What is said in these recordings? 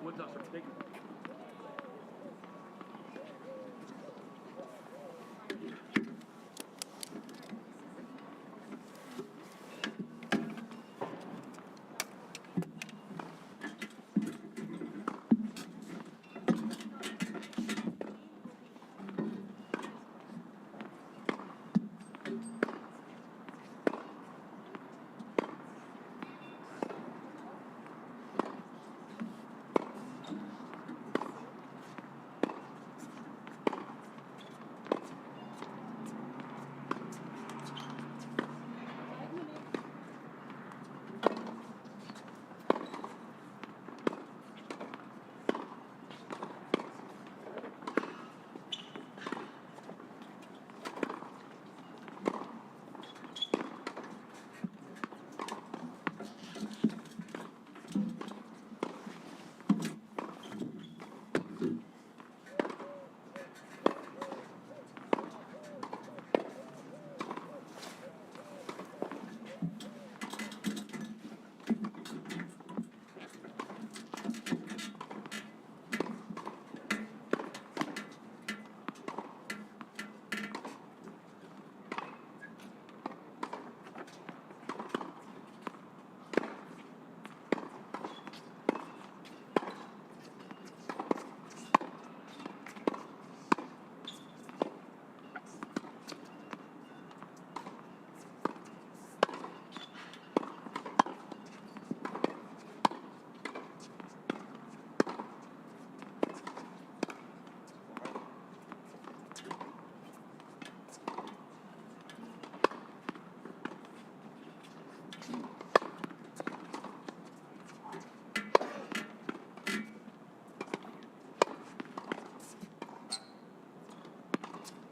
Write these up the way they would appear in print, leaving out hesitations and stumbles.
What's up for taking?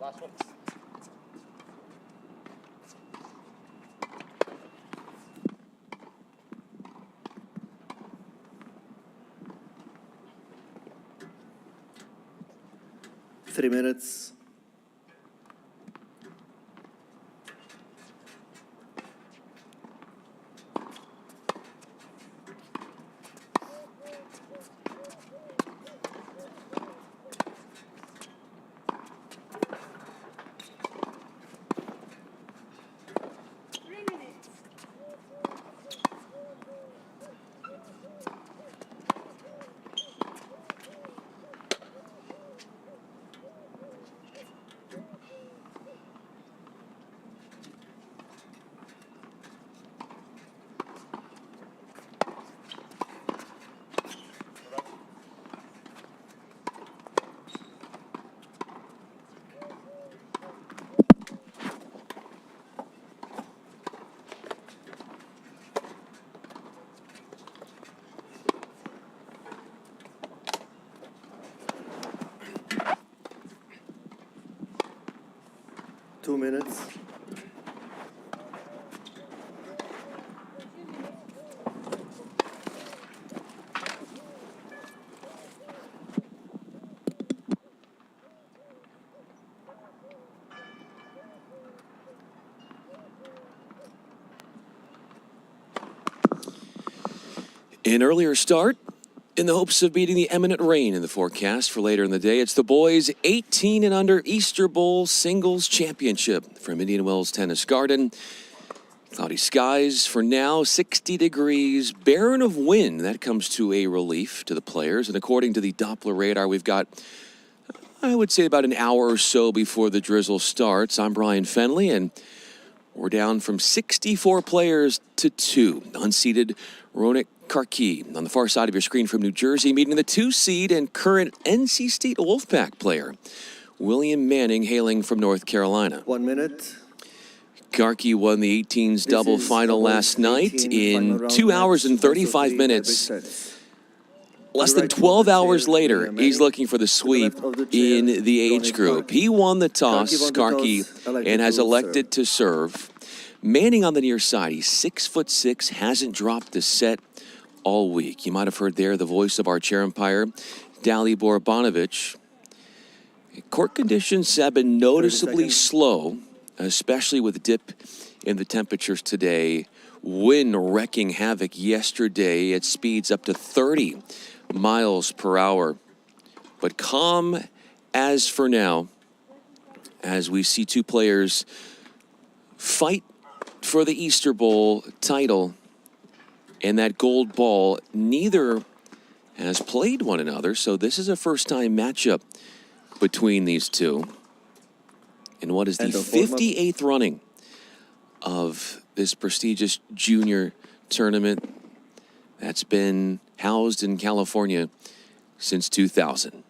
Last one. Three minutes. Two minutes. An earlier start in the hopes of beating the imminent rain in the forecast for later in the day. It's the boys 18 and under Easter Bowl Singles Championship from Indian Wells Tennis Garden. Cloudy skies for now, 60 degrees, barren of wind. That comes to a relief to the players. And according to the Doppler radar, we've got, I would say, about an hour or so before the drizzle starts. I'm Brian Fenley, and we're down from 64 players to 2. Unseeded Ronak Karki on the far side of your screen from New Jersey, meeting the 2 seed and current NC State Wolfpack player, William Manning, hailing from North Carolina. 1 minute. Karki won the 18s double final last night in 2 hours and 35 minutes. Less than 12 hours later, he's looking for the sweep in the age group. He won the toss, Karki, and has elected to serve. Manning on the near side. He's 6'6", hasn't dropped a set all week. You might have heard there the voice of our chair umpire, Dalibor Bonovic. Court conditions have been noticeably slow especially with the dip in the temperatures today. Wind wrecking havoc yesterday at speeds up to 30 miles per hour. But calm as for now, as we see two players fight for the Easter Bowl title and that gold ball. Neither has played one another, so this is a first-time matchup between these two. And what is the 58th running of this prestigious junior tournament that's been housed in California since 2000.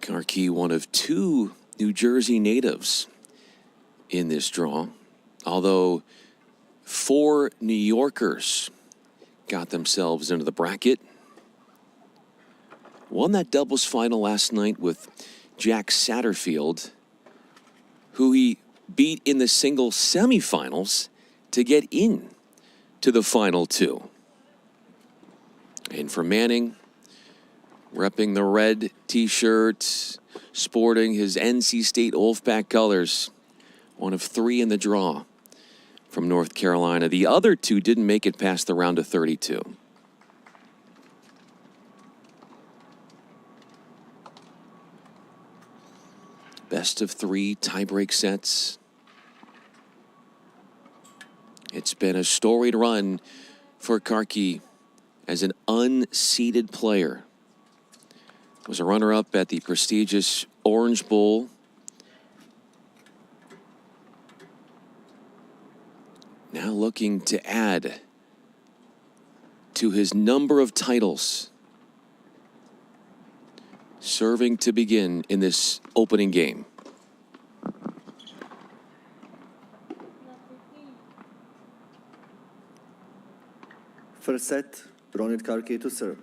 Karki, one of two New Jersey natives in this draw, although 4 New Yorkers got themselves into the bracket. Won that doubles final last night with Jack Satterfield, who he beat in the single semifinals to get in to the final two. And for Manning, repping the red T-shirt, sporting his NC State Wolfpack colors, one of 3 in the draw from North Carolina. The other 2 didn't make it past the round of 32. Best of 3 tiebreak sets. It's been a storied run for Karki as an unseeded player. Was a runner-up at the prestigious Orange Bowl. Now looking to add to his number of titles. Serving to begin in this opening game. First set, Ronit Karki to serve.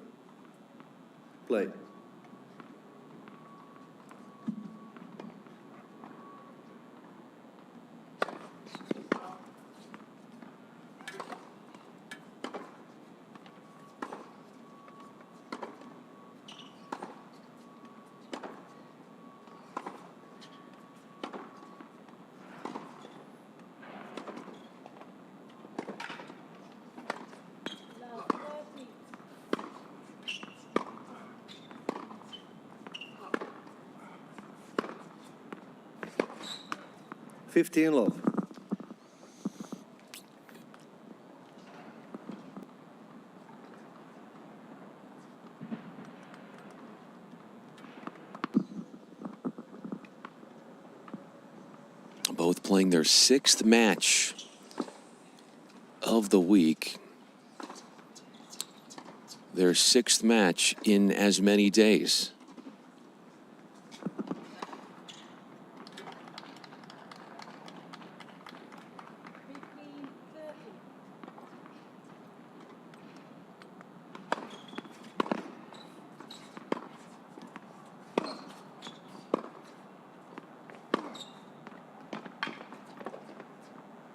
Play. $15 love. Both playing their 6th match of the week. Their 6th match in as many days.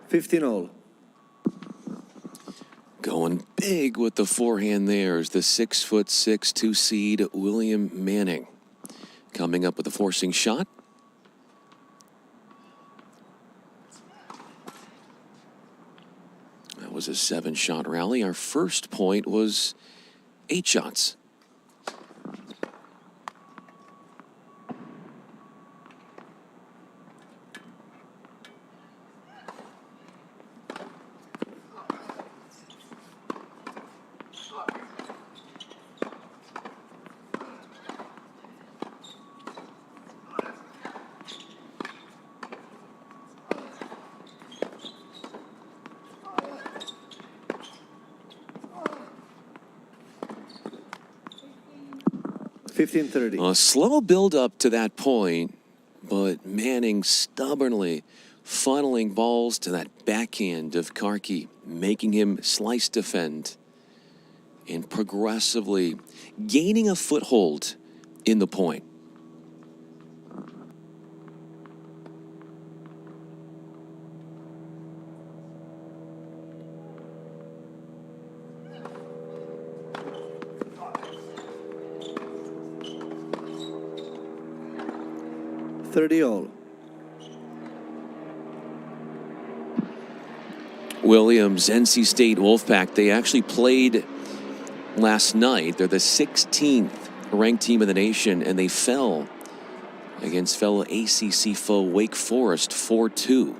$15 Going big with the forehand there is the 6'6", 2-seed William Manning. Coming up with a forcing shot. That was a 7-shot rally. Our first point was 8 shots. $15-30. A slow build up to that point, but Manning stubbornly funneling balls to that backhand of Karki, making him slice defend and progressively gaining a foothold in the point. 30 all. Williams, NC State Wolfpack, they actually played last night. They're the 16th ranked team in the nation, and they fell against fellow ACC foe Wake Forest 4-2.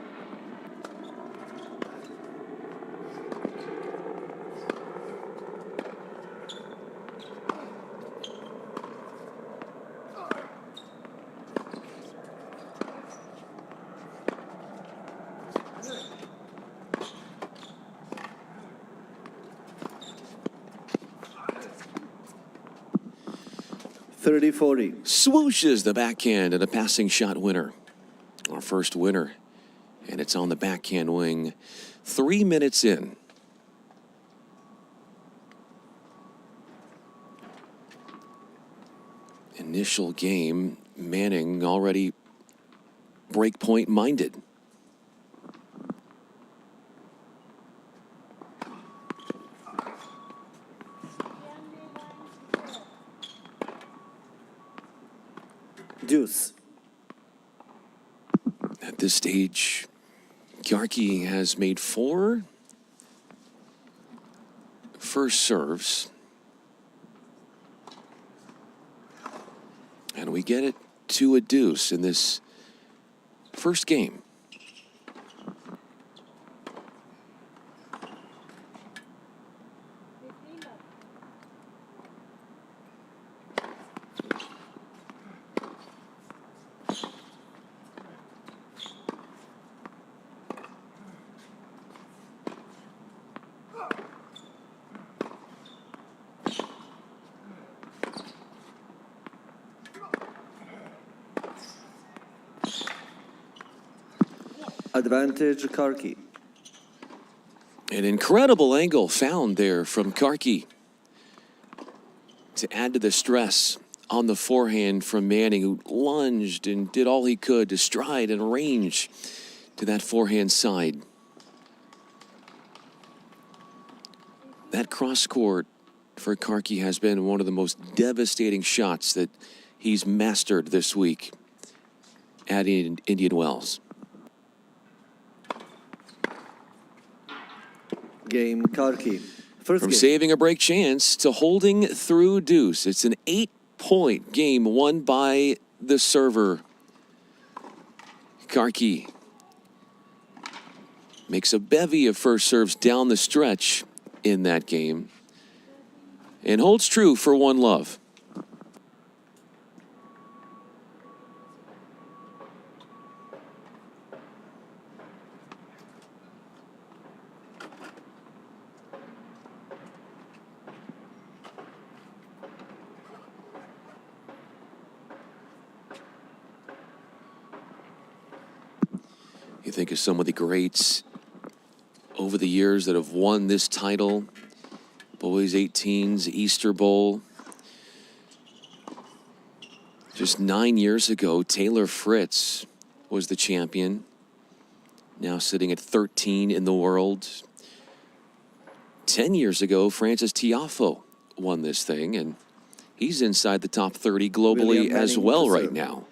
Swooshes the backhand and a passing shot winner. Our first winner, and it's on the backhand wing 3 minutes in. Initial game, Manning already breakpoint minded. Deuce. At this stage, Kjarki has made 4 first serves. And we get it to a deuce in this first game. Advantage Kjarki. An incredible angle found there from Kjarki to add to the stress on the forehand from Manning, who lunged and did all he could to stride and range to that forehand side. That cross court for Kjarki has been one of the most devastating shots that he's mastered this week at Indian Wells. Game Kjarki. First From game. saving a break chance to holding through deuce. It's an 8-point game won by the server. Kjarki makes a bevy of first serves down the stretch in that game and holds true for one love. You think of some of the greats over the years that have won this title. Boys 18's Easter Bowl. Just 9 years ago, Taylor Fritz was the champion. Now sitting at 13 in the world. 10 years ago, Francis Tiafoe won this thing, and he's inside the top 30 globally as well right now.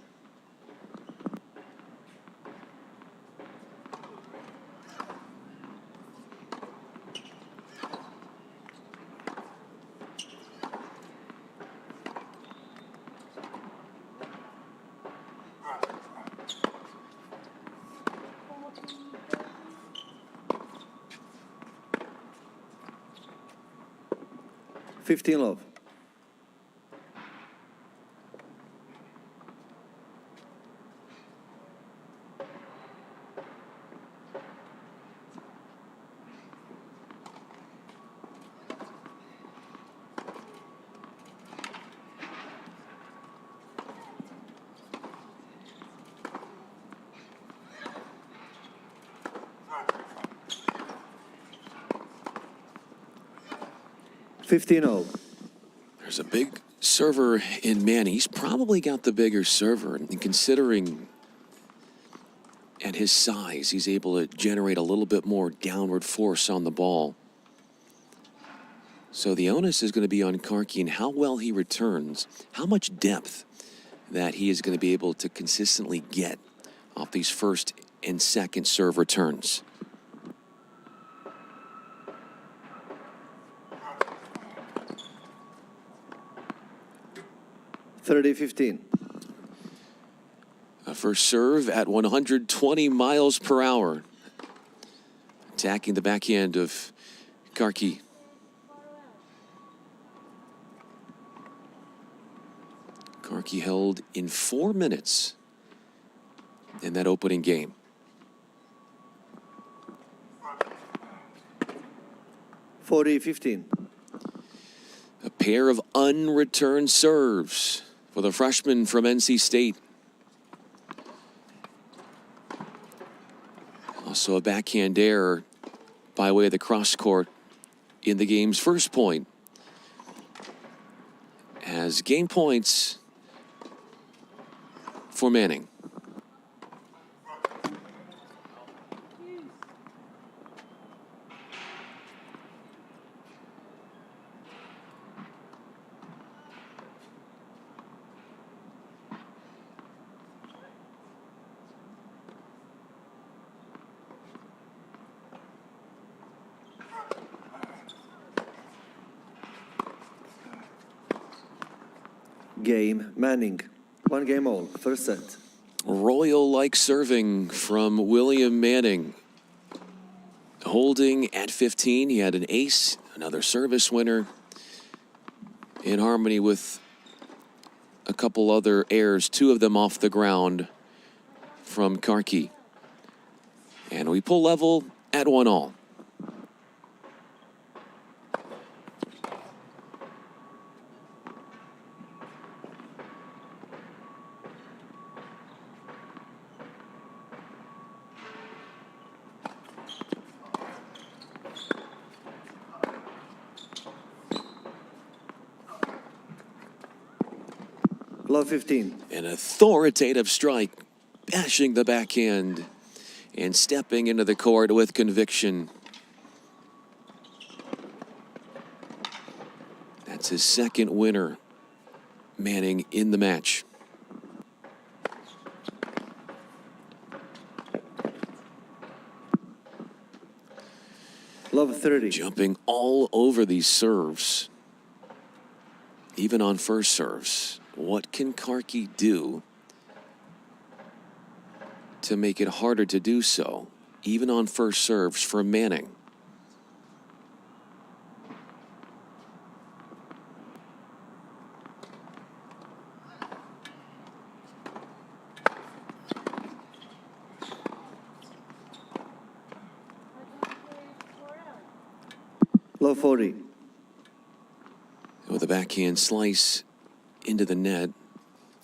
$15 love. There's a big server in Manning. He's probably got the bigger server, and considering at his size, he's able to generate a little bit more downward force on the ball. So the onus is going to be on Kjarki and how well he returns, how much depth that he is going to be able to consistently get off these first and second serve returns. (30-15). A first serve at 120 miles per hour. Attacking the backhand of Karki. Karki held in 4 minutes in that opening game. (40-15). A pair of unreturned serves for the freshman from NC State. Also a backhand error by way of the cross court in the game's first point. As game points for Manning. Game Manning. 1 game all. First set. Royal-like serving from William Manning. Holding at 15, he had an ace, another service winner, in harmony with a couple other errors, 2 of them off the ground from Karki. And we pull level at 1-all. Love 15. An authoritative strike, bashing the backhand and stepping into the court with conviction. That's his second winner, Manning, in the match. Love 30. Jumping all over these serves, even on first serves. What can Karki do to make it harder to do so, even on first serves for Manning? Love 40. With a backhand slice into the net,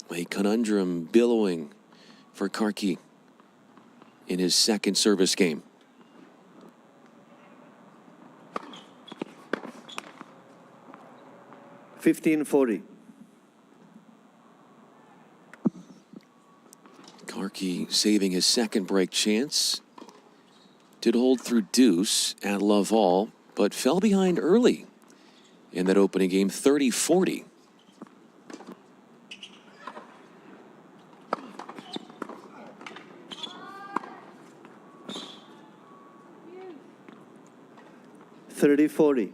a conundrum billowing for Karki in his second service game. (15-40). Karki saving his second break chance. Did hold through deuce at love all, but fell behind early in that opening game, 30-40. (30-40).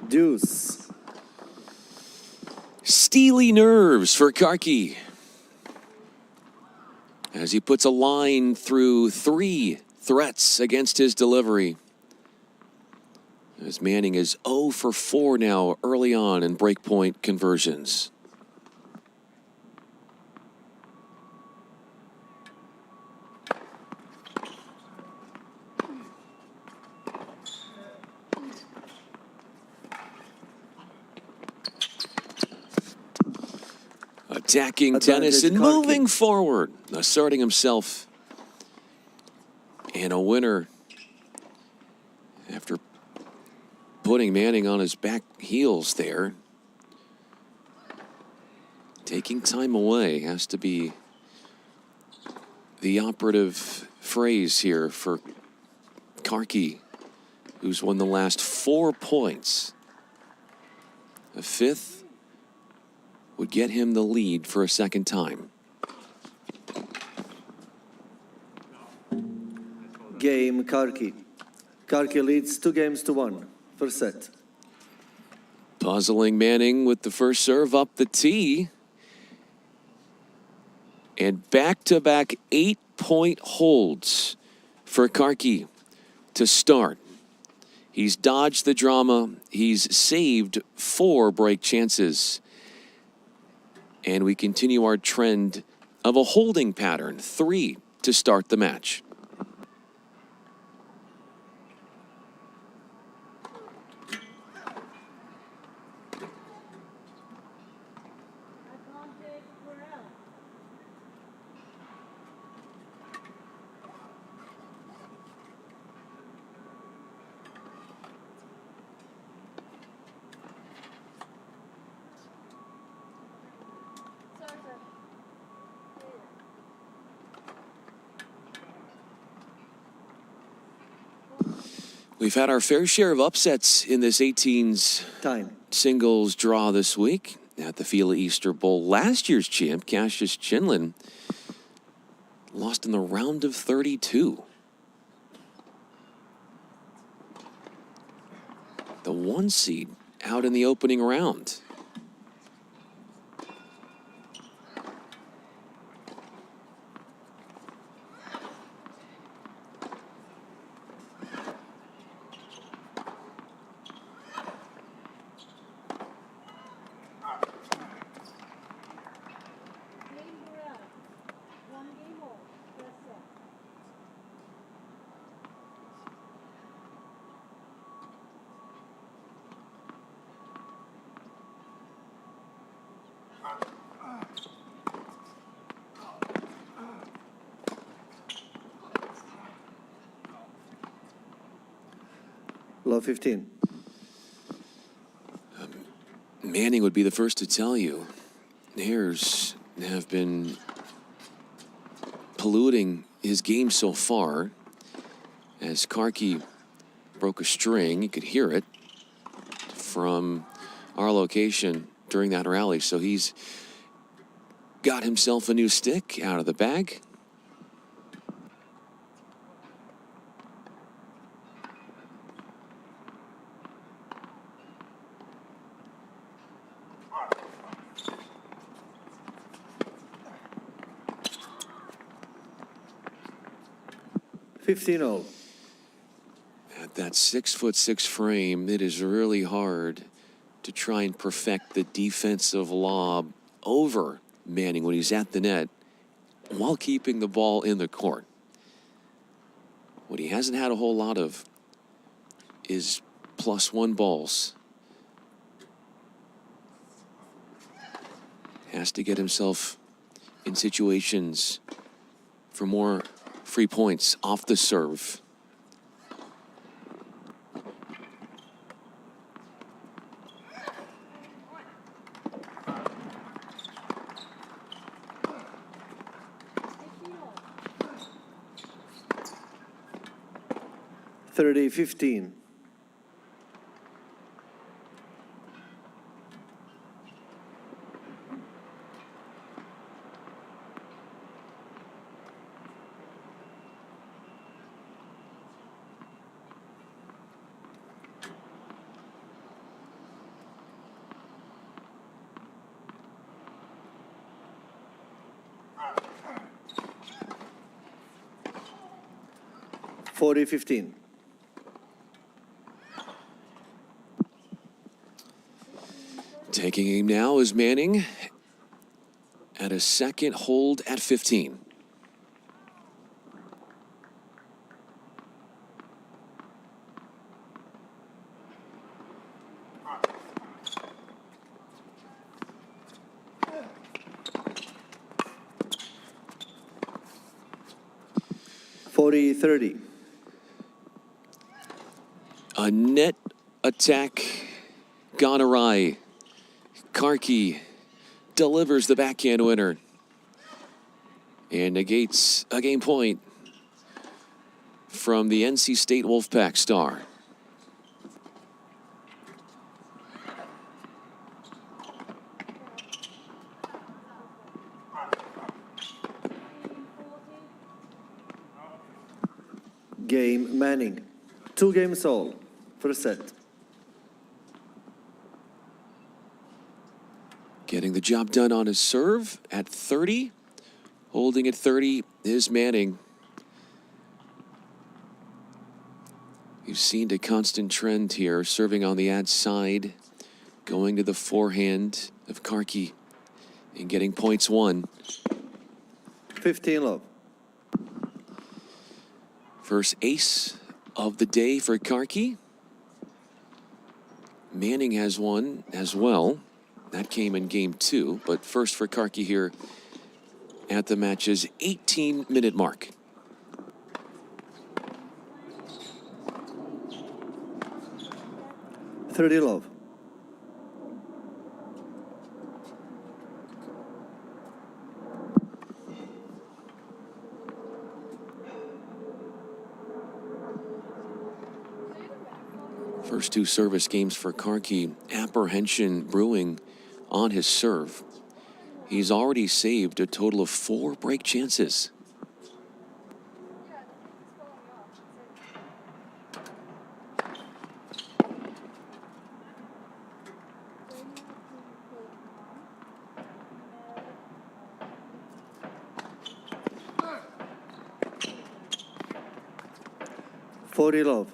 Deuce. Steely nerves for Karki as he puts a line through 3 threats against his delivery. As Manning is 0 for 4 now early on in breakpoint conversions. Attacking tennis and moving forward, asserting himself, and a winner after putting Manning on his back heels there. Taking time away has to be the operative phrase here for Karki, who's won the last 4 points. A fifth would get him the lead for a second time. Game Karki. Karki leads 2-1. First set. Puzzling Manning with the first serve up the tee. And back-to-back 8-point holds for Karki to start. He's dodged the drama. He's saved 4 break chances. And we continue our trend of a holding pattern, 3 to start the match. We've had our fair share of upsets in this 18's singles draw this week at the FILA Easter Bowl. Last year's champ, Cassius Chinlin, lost in the round of 32. The 1 seed out in the opening round. Low 15. Manning would be the first to tell you, errors have been polluting his game so far. As Karki broke a string, you could hear it from our location during that rally. So he's got himself a new stick out of the bag. At that 6'6" frame, it is really hard to try and perfect the defensive lob over Manning when he's at the net while keeping the ball in the court. What he hasn't had a whole lot of is +1 balls. Has to get himself in situations for more free points off the serve. (30-15). (40-15). Taking aim now is Manning at a second hold at 15. (40-30). A net attack gone awry. Karki delivers the backhand winner and negates a game point from the NC State Wolfpack star. Game Manning. 2 games all. First set. Getting the job done on his serve at 30. Holding at 30 is Manning. You've seen a constant trend here, serving on the ad side, going to the forehand of Karki and getting points won. 15 love. First ace of the day for Karki. Manning has one as well. That came in game 2, but first for Karki here at the match's 18-minute mark. $30 love. First 2 service games for Karki. Apprehension brewing on his serve. He's already saved a total of 4 break chances. $40 love.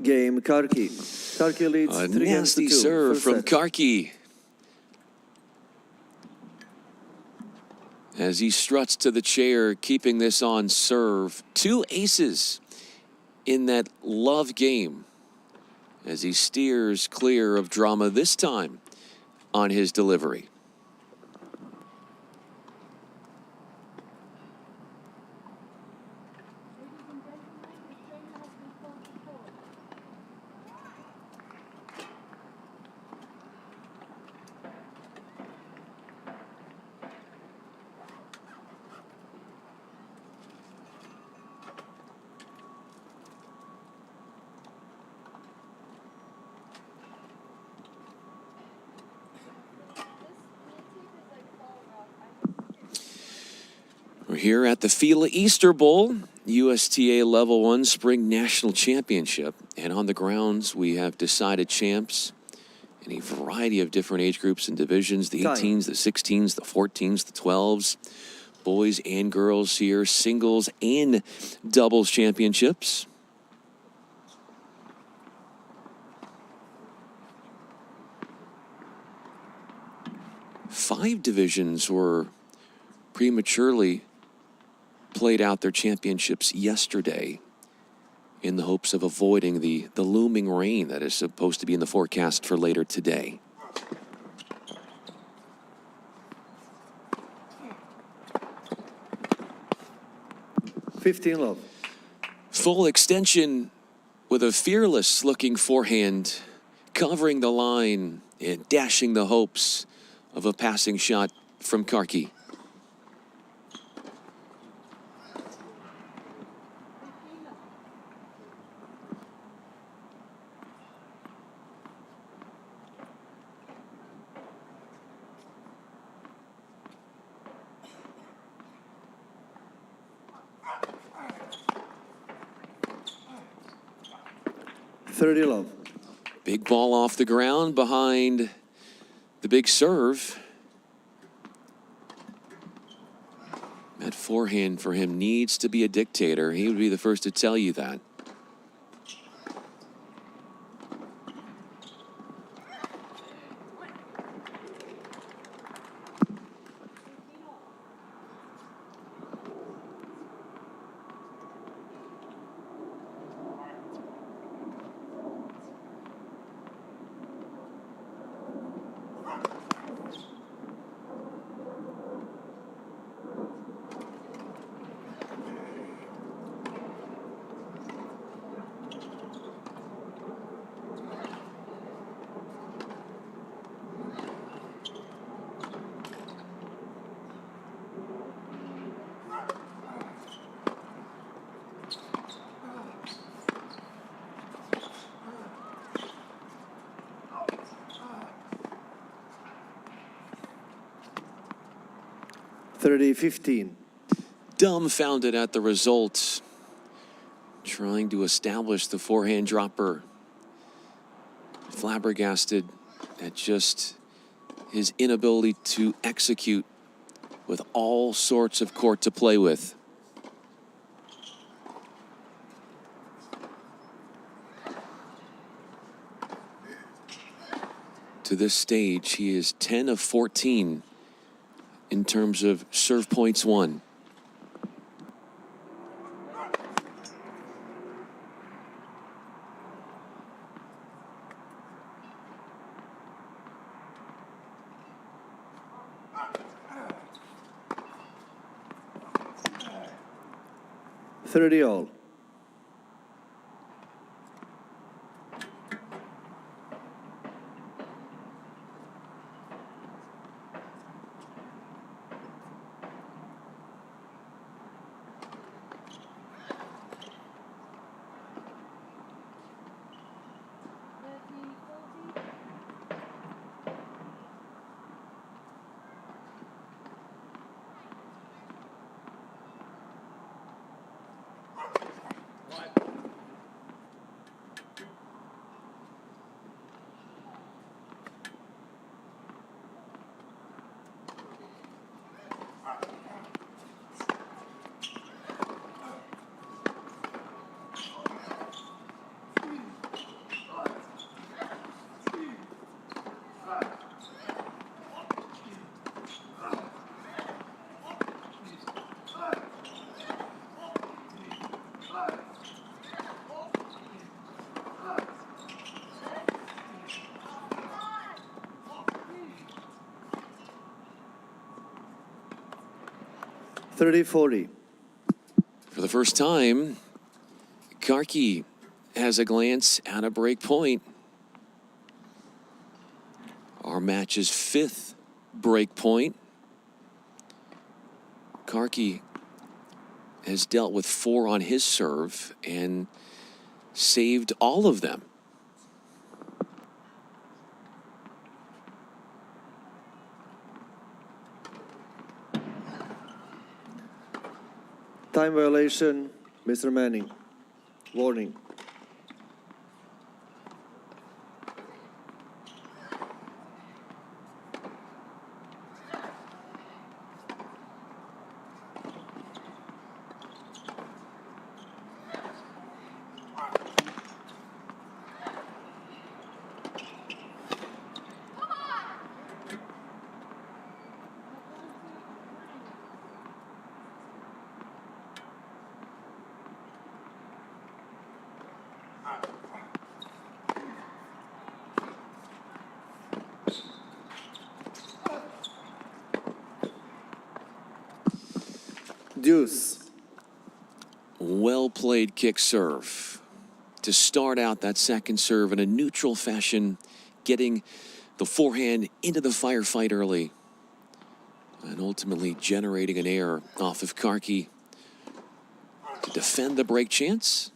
Game Karki. Karki leads A 3 games nasty to 2. serve First from set. Karki as he struts to the chair, keeping this on serve. 2 aces in that love game as he steers clear of drama this time on his delivery. We're here at the FILA Easter Bowl, USTA Level 1 Spring National Championship. And on the grounds, we have decided champs in a variety of different age groups and divisions. The 18s, the 16s, the 14s, the 12s. Boys and girls here, singles and doubles championships. Five divisions were prematurely played out their championships yesterday in the hopes of avoiding the looming rain that is supposed to be in the forecast for later today. $15 love. Full extension with a fearless looking forehand, covering the line and dashing the hopes of a passing shot from Karki. $30 love. Big ball off the ground behind the big serve. That forehand for him needs to be a dictator. He would be the first to tell you that. $30-15. Dumbfounded at the result. Trying to establish the forehand dropper. Flabbergasted at just his inability to execute with all sorts of court to play with. To this stage, he is 10 of 14 in terms of serve points won. $30-all. $30-40. For the first time, Karki has a glance at a break point. Our match's fifth break point. Karki has dealt with 4 on his serve and saved all of them. Time violation, Mr. Manning. Warning. Deuce. Well played kick serve to start out that second serve in a neutral fashion, getting the forehand into the firefight early and ultimately generating an error off of Karki to defend the break chance.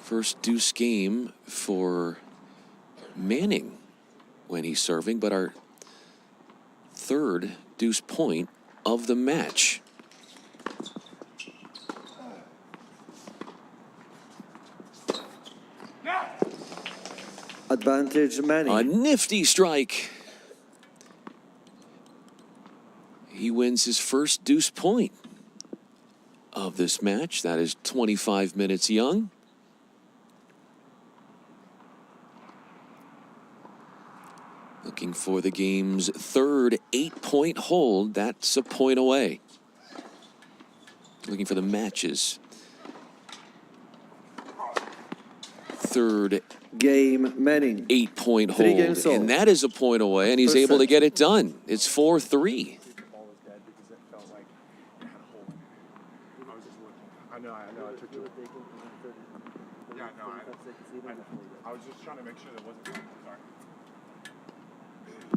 First deuce game for Manning when he's serving, but our third deuce point of the match. Advantage Manning. A nifty strike wins his first deuce point of this match. That is 25 minutes young. Looking for the game's third 8-point hold. That's a point away. Looking for the match's third game Manning. 8-point hold. 3 games all. And that is a point away, and he's First able to set. get it done. It's 4-3. I know, I took it. Yeah, no, I was just trying to make sure there wasn't.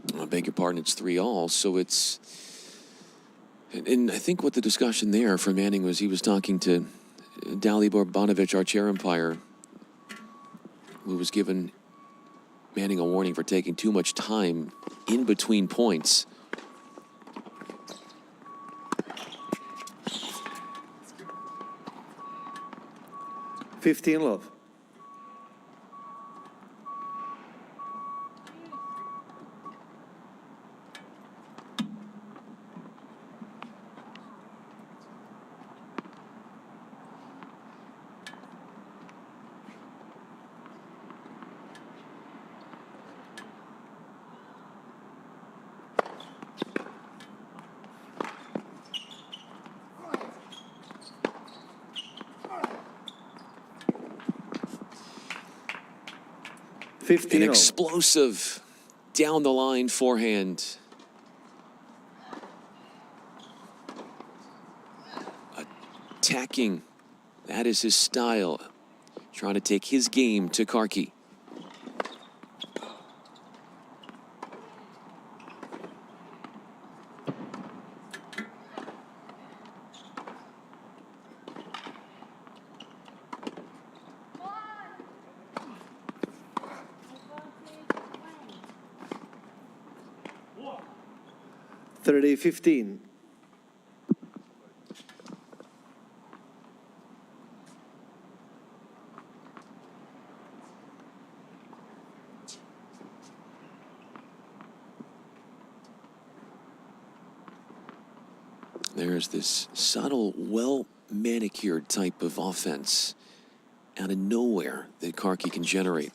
Sorry. I beg your pardon, it's 3-all, so it's... And I think what the discussion there for Manning was, he was talking to Dalibor Banovic, our chair umpire, who was giving Manning a warning for taking too much time in between points. $15 love. An 15-0. explosive down the line forehand. Attacking. That is his style. Trying to take his game to Karki. $30-15. There's this subtle, well-manicured type of offense out of nowhere that Karki can generate.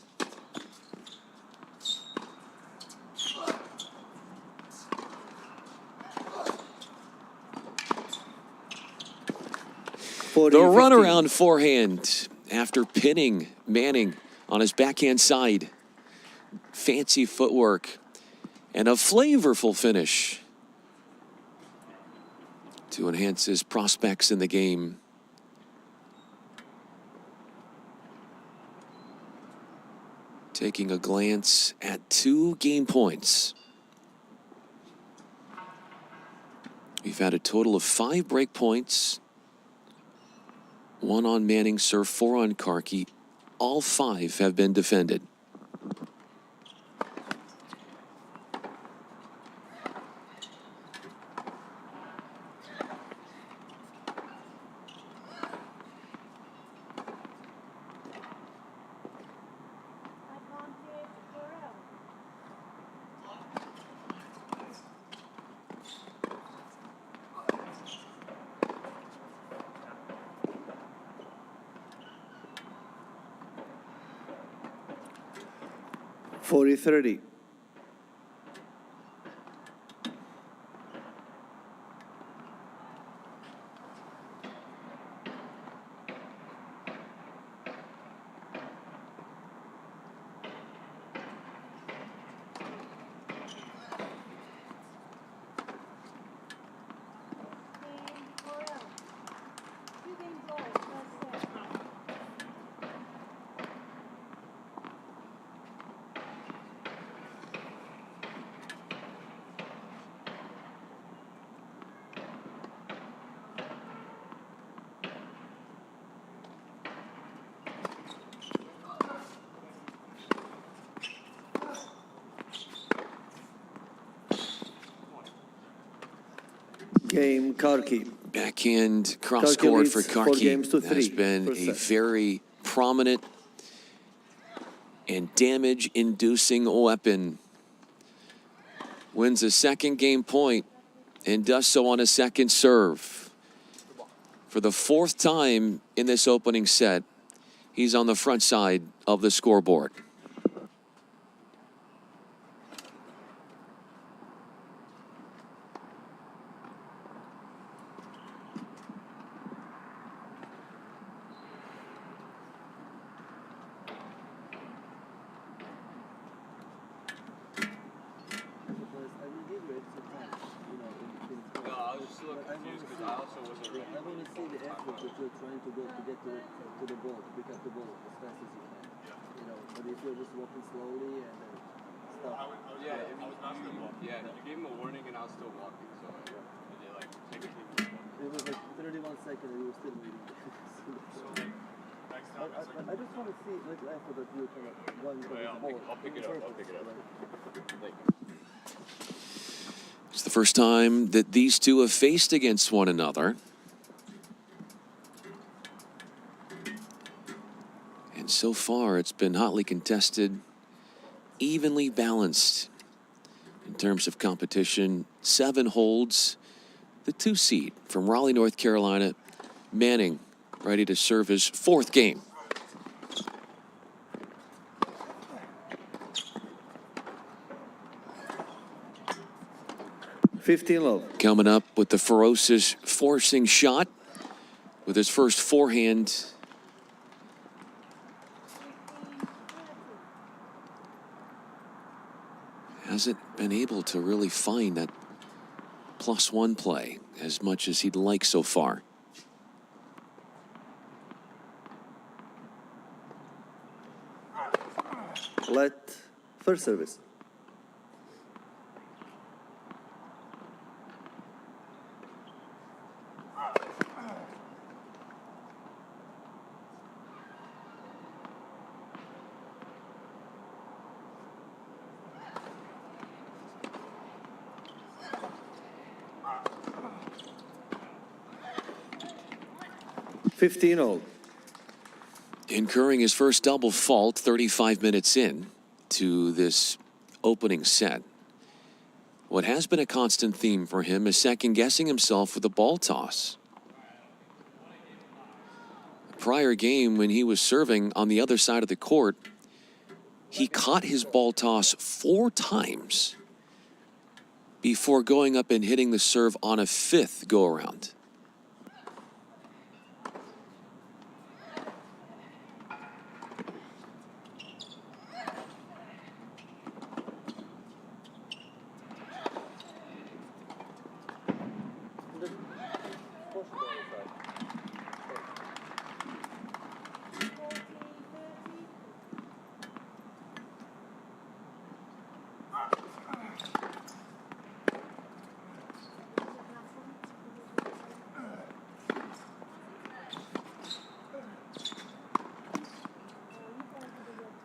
The runaround forehand after pinning Manning on his backhand side. Fancy footwork and a flavorful finish to enhance his prospects in the game. Taking a glance at 2 game points. We've had a total of 5 break points. 1 on Manning serve, 4 on Karki. All 5 have been defended. $40-30. Game Karki. Backhand cross court for leads 4 Karki games to has 3. been First a set. very prominent and damage-inducing weapon. Wins a second game point and does so on a second serve. For the fourth time in this opening set, he's on the front side of the scoreboard. Trying to get to the ball, to pick up the ball as fast as you can. You know, but if you're just walking slowly and then stuff. Yeah, you gave him a warning and I was still walking, so they like take a peek. It was like 31 seconds and we were still waiting. I just want to see like after that you kind of run the ball. I'll pick it up. It's the first time that these two have faced against one another. And so far, it's been hotly contested, evenly balanced in terms of competition. 7 holds, the 2 seed from Raleigh, North Carolina, Manning, ready to serve his 4th game. Coming up with the ferocious forcing shot with his first forehand. Hasn't been able to really find that +1 play as much as he'd like so far. Let first service. Incurring his first double fault 35 minutes in to this opening set. What has been a constant theme for him is second-guessing himself with the ball toss. A prior game when he was serving on the other side of the court, he caught his ball toss 4 times before going up and hitting the serve on a 5th go-around.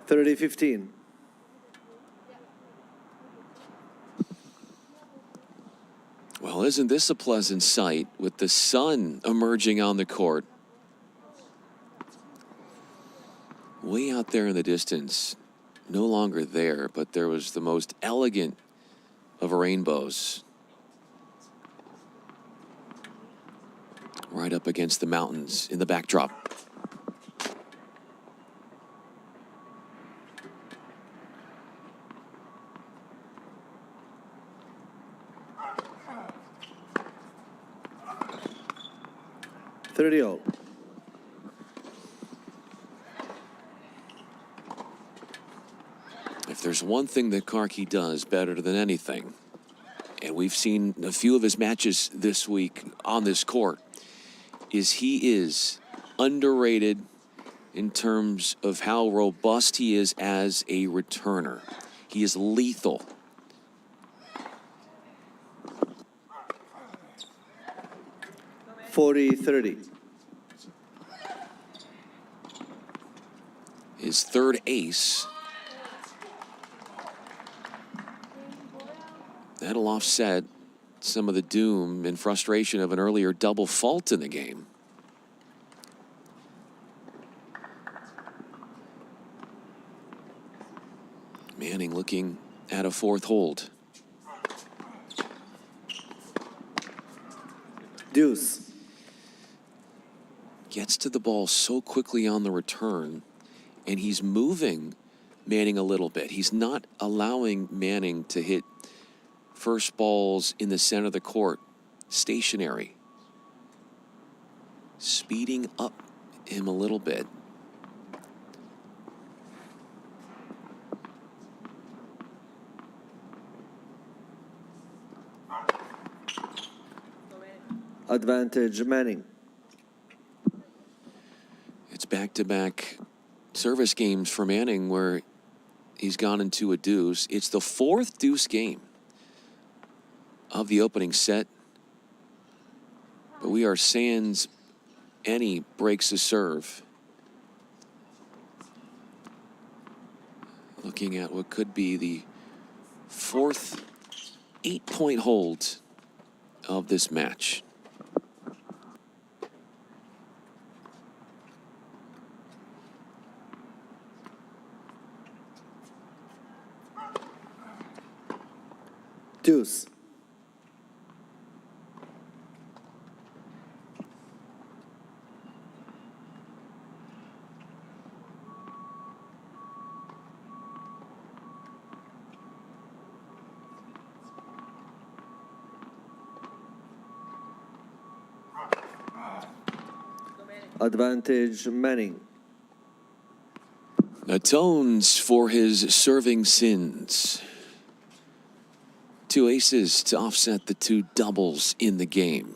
$30-15. Well, isn't this a pleasant sight with the sun emerging on the court? Way out there in the distance, no longer there, but there was the most elegant of rainbows. Right up against the mountains in the backdrop. $30. If there's one thing that Karki does better than anything, and we've seen a few of his matches this week on this court, is he is underrated in terms of how robust he is as a returner. He is lethal. $40-30. His 3rd ace. That'll offset some of the doom and frustration of an earlier double fault in the game. Manning looking at a 4th hold. Deuce. Gets to the ball so quickly on the return, and he's moving Manning a little bit. He's not allowing Manning to hit first balls in the center of the court stationary. Speeding up him a little bit. Advantage Manning. It's back-to-back service games for Manning where he's gone into a deuce. It's the fourth deuce game of the opening set. But we are sans any breaks a serve. Looking at what could be the fourth 8-point hold of this match. Deuce. Advantage Manning. Atones for his serving sins. 2 aces to offset the 2 doubles in the game.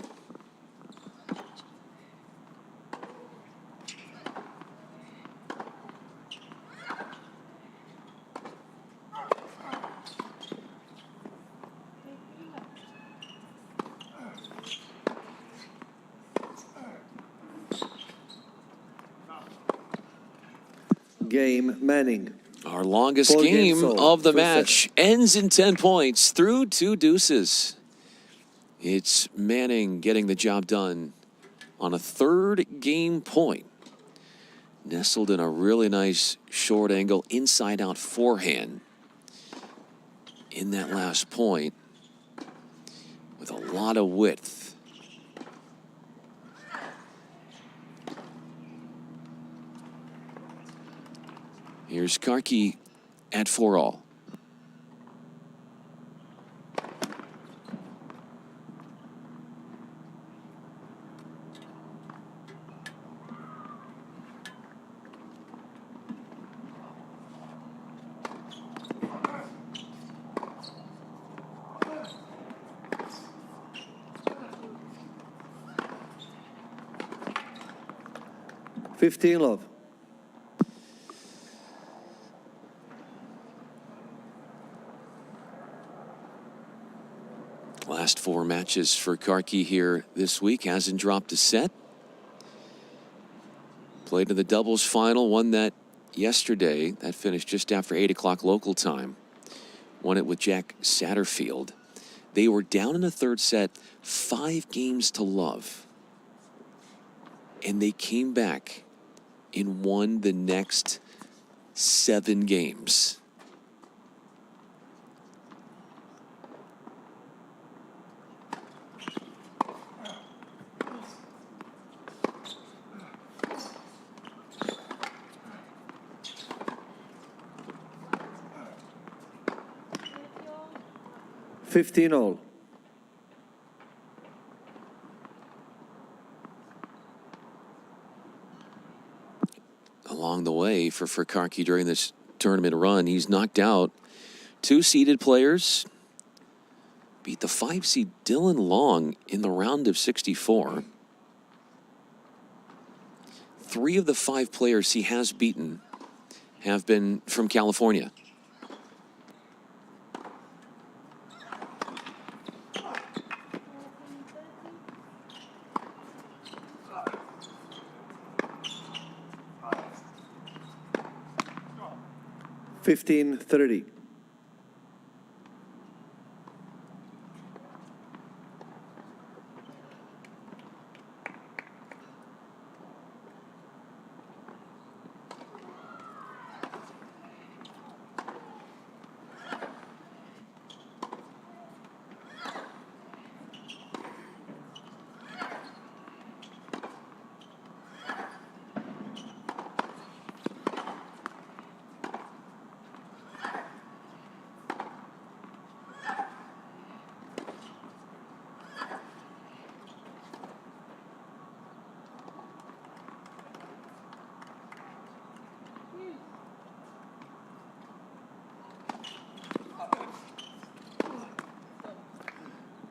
Game Manning. Our longest 4 game games of the first match set. ends in 10 points through 2 deuces. It's Manning getting the job done on a 3rd game point. Nestled in a really nice short angle inside out forehand in that last point with a lot of width. Here's Karki at 4-all. Love. Last 4 matches for Karki here this week. Hasn't dropped a set. Played in the doubles final. Won that yesterday. That finished just after 8 o'clock local time. Won it with Jack Satterfield. They were down in the 3rd set, 5 games to love. And they came back and won the next 7 games. All. Along the way for Karki during this tournament run, he's knocked out 2 seeded players. Beat the 5 seed Dylan Long in the round of 64. 3 of the 5 players he has beaten have been from California. $15.30.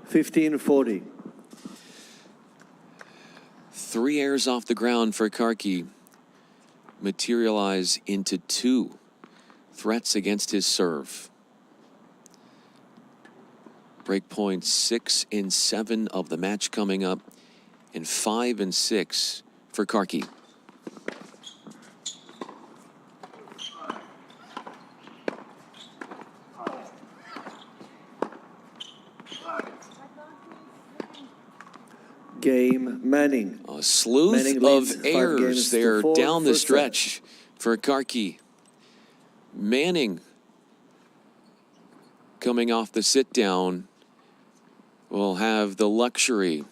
15-40. 3 airs off the ground for Karki materialize into 2 threats against his serve. Break points 6 and 7 of the match coming up, and 5 and 6 for Karki. Game Manning. A slew Manning of leads 5 airs games to there 4, down the first set. stretch for Karki. Manning, coming off the sit down, will have the luxury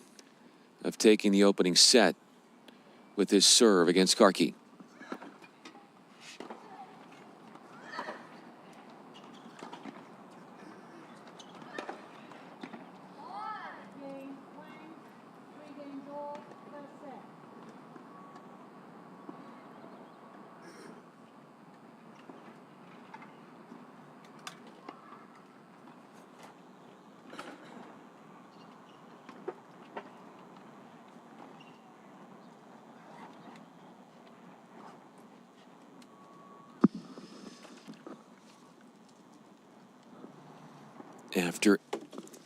of taking the opening set with his serve against Karki. After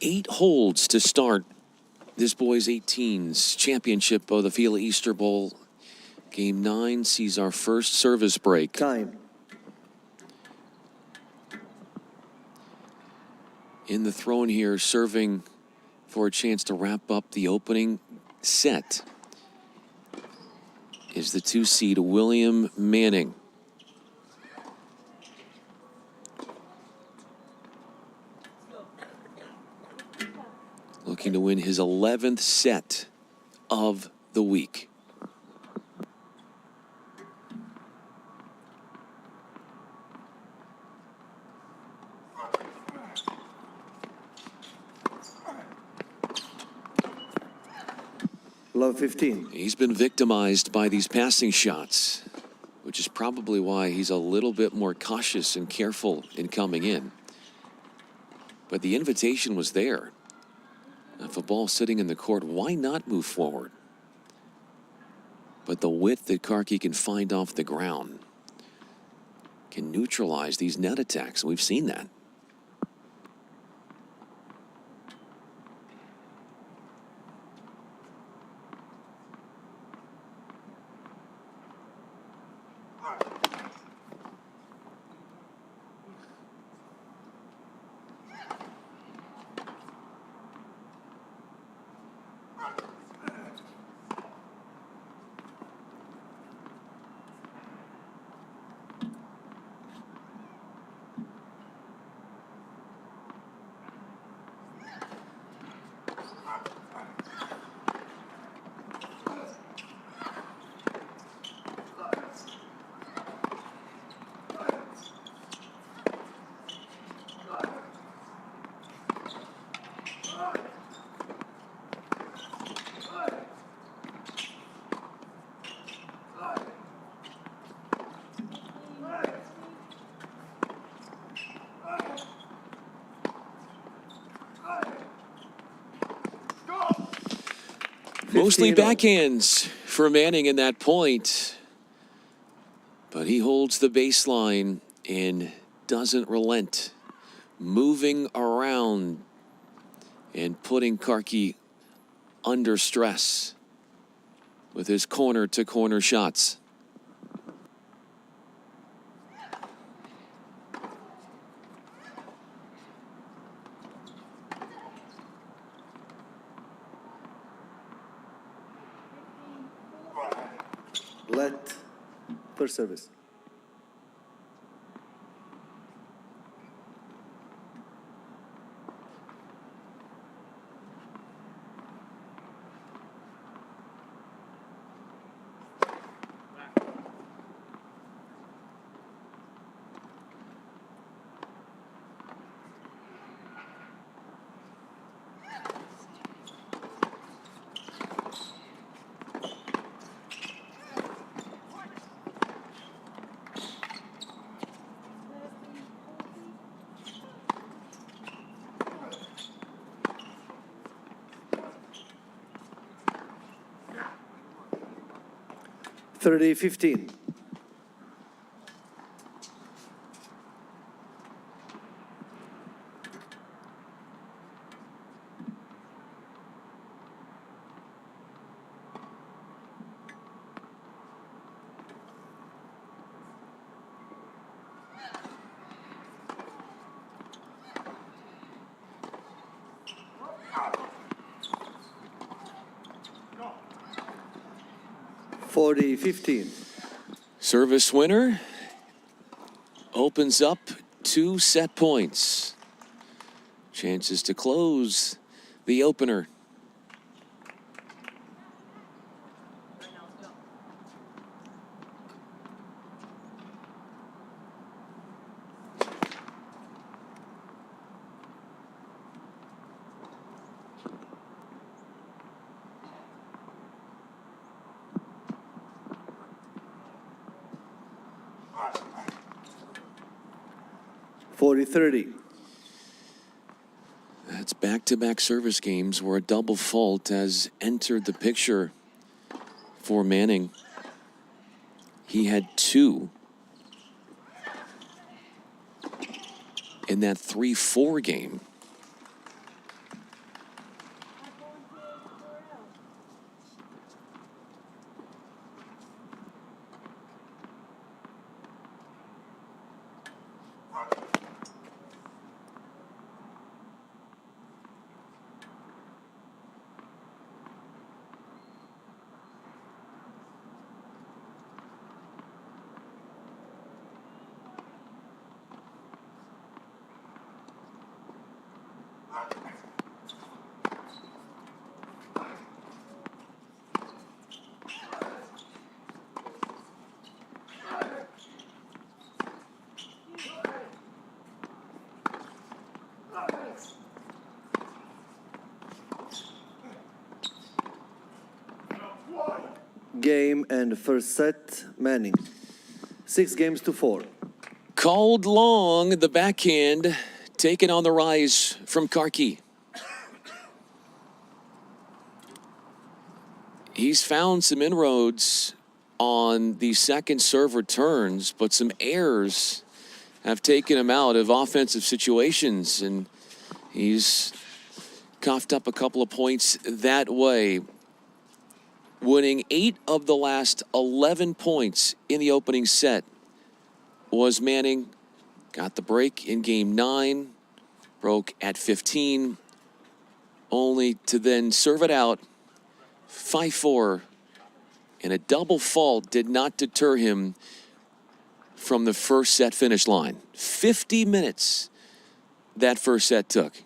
8 holds to start this boys 18s championship of the FILA Easter Bowl, Game 9 sees our first service break. Time. In the throne here, serving for a chance to wrap up the opening set, is the 2 seed William Manning. Looking to win his 11th set of the week. Love 15. He's been victimized by these passing shots, which is probably why he's a little bit more cautious and careful in coming in. But the invitation was there. If a ball sitting in the court, why not move forward? But the width that Karki can find off the ground can neutralize these net attacks. We've seen that. Mostly backhands for Manning in that point. But he holds the baseline and doesn't relent. Moving around and putting Karki under stress with his corner-to-corner shots. Let first service. 30-15. 40-15. Service winner opens up 2 set points. Chances to close the opener. That's back-to-back service games where a double fault has entered the picture for Manning. He had 2 in that 3-4 game. Game and first set, Manning. 6-4. Called long, the backhand taken on the rise from Karki. He's found some inroads on the second serve returns, but some errors have taken him out of offensive situations, and he's coughed up a couple of points that way. Winning 8 of the last 11 points in the opening set was Manning. Got the break in game 9, broke at 15, only to then serve it out 5-4. And a double fault did not deter him from the first set finish line. 50 minutes that first set took.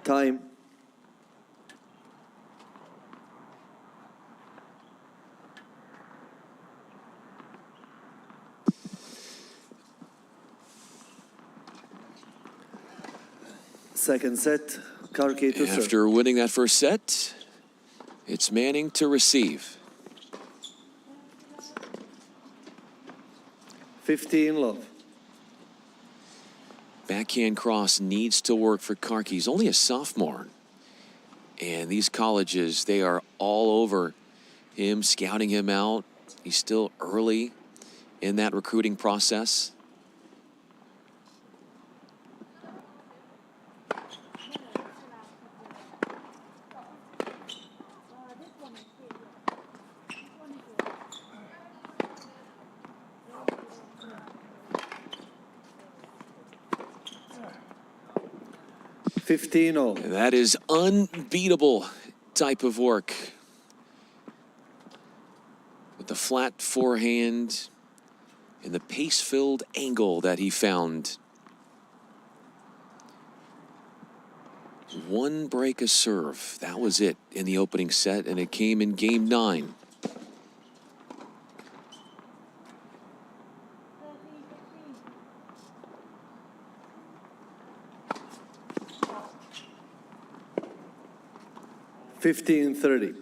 Time. Second set, Karki to serve. After winning that first set, it's Manning to receive. 15 love. Backhand cross needs to work for Karki. He's only a sophomore. And these colleges, they are all over him, scouting him out. He's still early in that recruiting process. That is unbeatable type of work. With the flat forehand and the pace-filled angle that he found. One break a serve. That was it in the opening set, and it came in game 9. $15-30.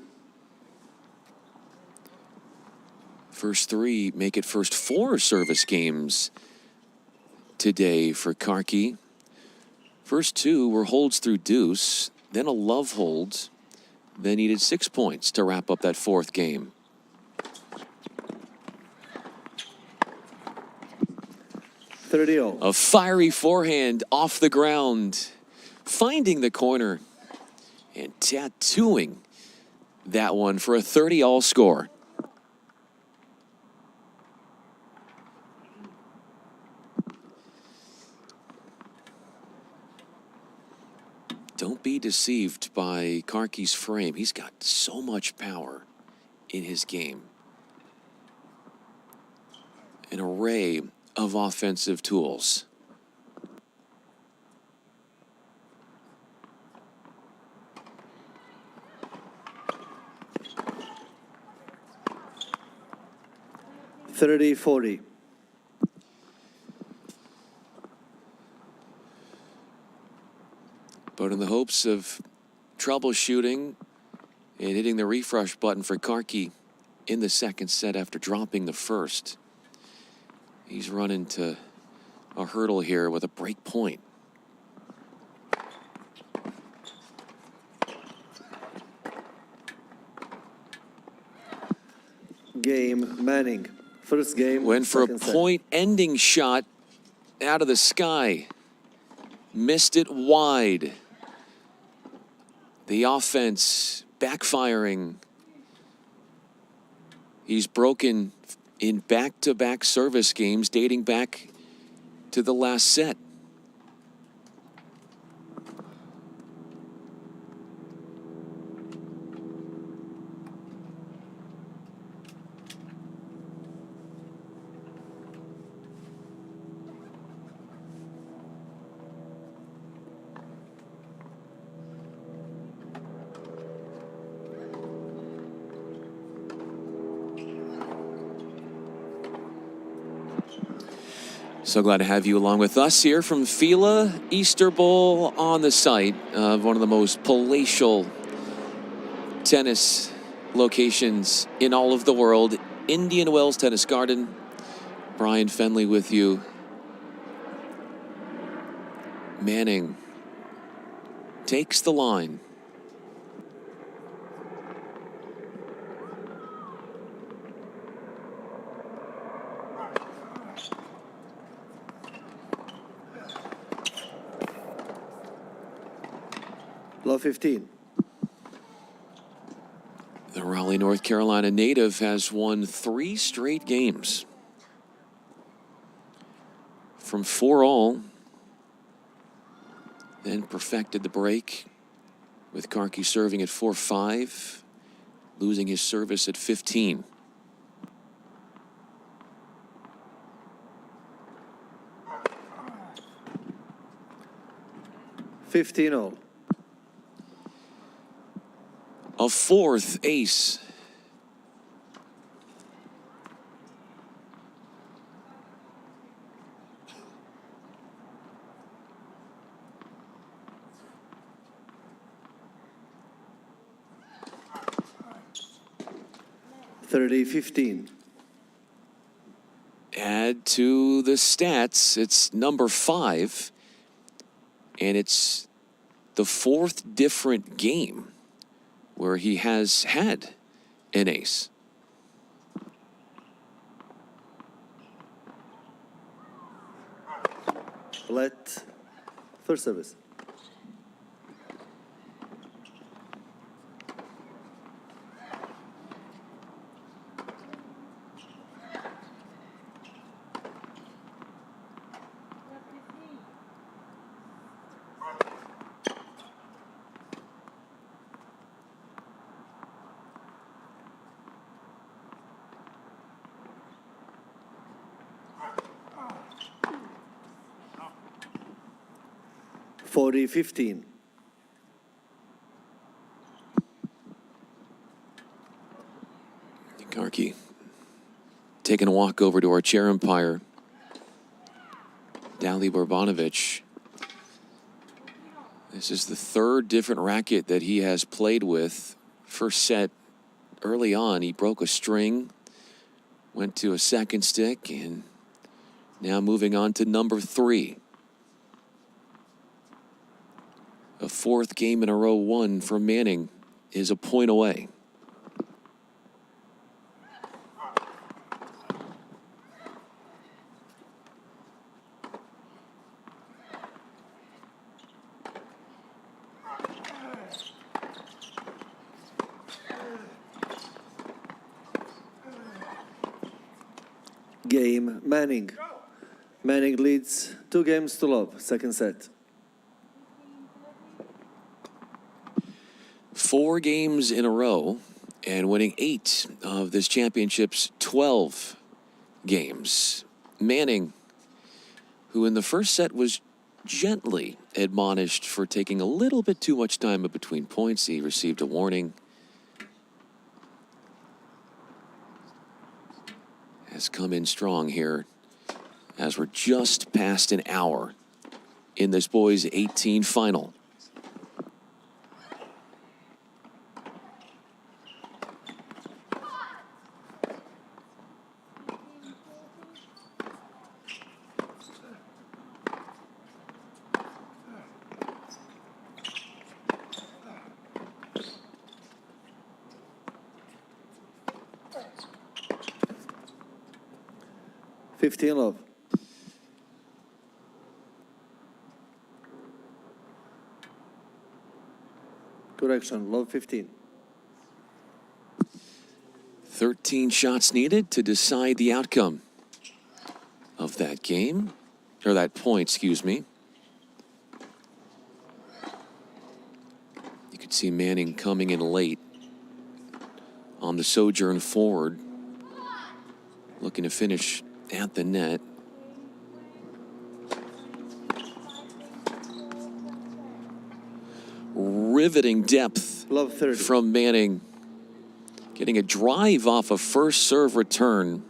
First 3 make it first 4 service games today for Karki. First 2 were holds through deuce, then a love hold, then needed 6 points to wrap up that 4th game. A fiery forehand off the ground, finding the corner and tattooing that one for a 30-all score. Don't be deceived by Karki's frame. He's got so much power in his game. An array of offensive tools. $30-40. But in the hopes of troubleshooting and hitting the refresh button for Karki in the second set after dropping the first, he's run into a hurdle here with a break point. Game, Manning. First game. Went for a point-ending shot out of the sky. Missed it wide. The offense backfiring. He's broken in back-to-back service games dating back to the last set. So glad to have you along with us here from FILA Easter Bowl on the site of one of the most palatial tennis locations in all of the world, Indian Wells Tennis Garden. Brian Fenley with you. Manning takes the line. Low 15. The Raleigh, North Carolina native has won 3 straight games. From 4-all. Then perfected the break with Karki serving at 4-5, losing his service at 15. $15-all. A fourth ace. $30-15. Add to the stats, it's number 5, and it's the 4th different game where he has had an ace. Let first service. $40-15. Karki taking a walk over to our chair umpire, Dali Borbanovic. This is the 3rd different racket that he has played with. First set early on, he broke a string, went to a second stick, and now moving on to number 3. A 4th game in a row won for Manning is a point away. Game Manning. Manning leads 2-0, second set. 4 games in a row and winning 8 of this championship's 12 games. Manning, who in the first set was gently admonished for taking a little bit too much time in between points. He received a warning. Has come in strong here as we're just past an hour in this boys 18 final. $15. Correction, love 15. 13 shots needed to decide the outcome of that game, or that point, excuse me. You could see Manning coming in late on the sojourn forward, looking to finish at the net. Riveting depth Love 30. from Manning, getting a drive off a first serve return.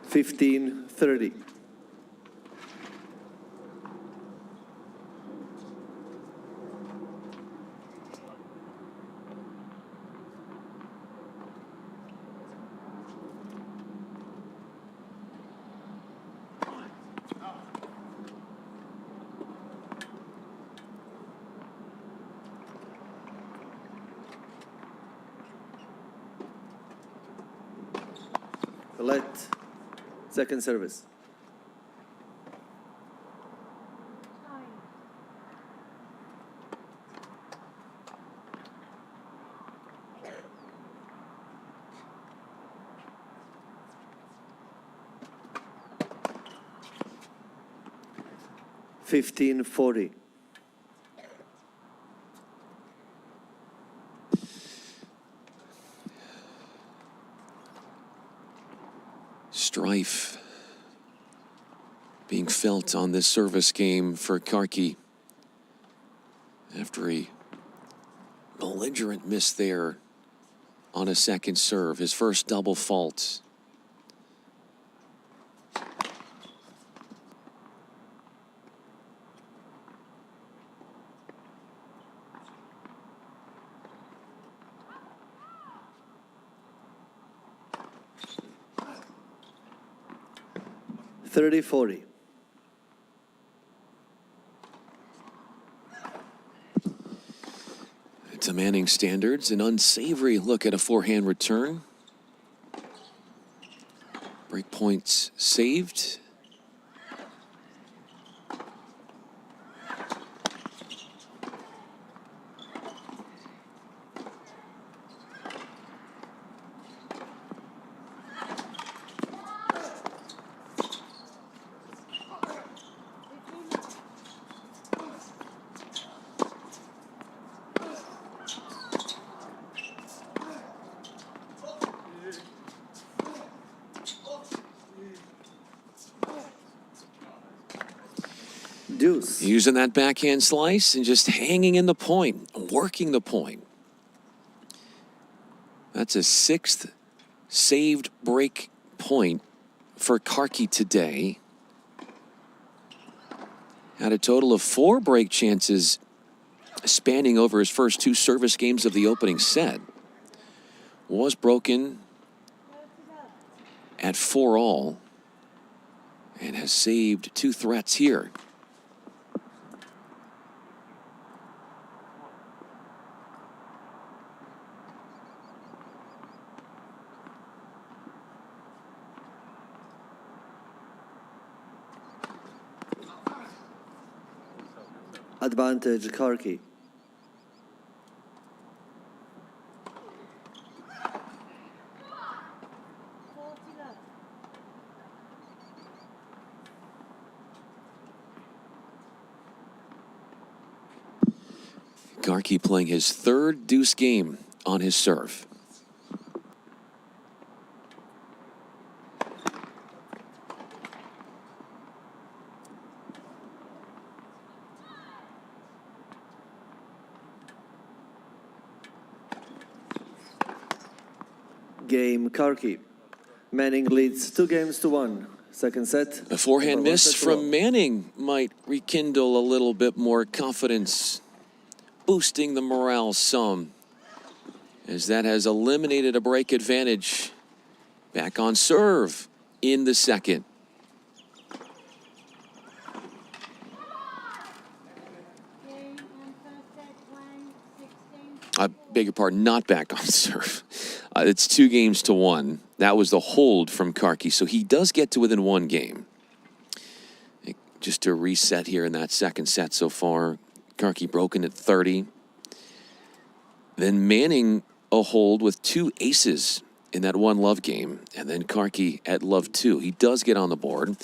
$15-30. Let second service. $15-40. being felt on this service game for Karki after a belligerent miss there on a second serve, his first double fault. (30-40). To Manning standards, an unsavory look at a forehand return. Break points saved. Deuce. Using that backhand slice and just hanging in the point, working the point. That's a 6th saved break point for Karki today. Had a total of 4 break chances spanning over his first 2 service games of the opening set. Was broken at 4-all and has saved 2 threats here. Advantage Karki. Karki playing his 3rd deuce game on his serve. Game Karki. Manning leads 2-1. Second set. A forehand Number 1 miss set to from love. Manning might rekindle a little bit more confidence, boosting the morale some, as that has eliminated a break advantage. Back on serve in the second. I beg your pardon, not back on serve. It's 2-1. That was the hold from Karki, so he does get to within 1 game. Just to reset here in that second set so far, Karki broken at 30. Then Manning a hold with 2 aces in that 1 love game, and then Karki at love 2. He does get on the board,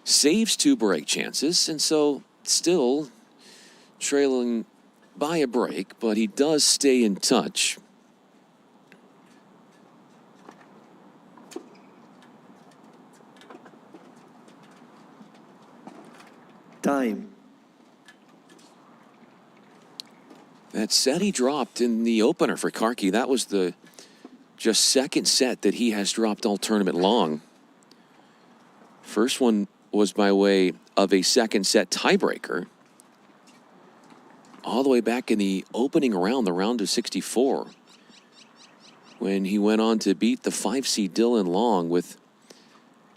saves 2 break chances, and so still trailing by a break, but he does stay in touch. Time. That set he dropped in the opener for Karki. That was the just second set that he has dropped all tournament long. First one was by way of a second set tiebreaker. All the way back in the opening round, the round of 64, when he went on to beat the 5-seed Dylan Long with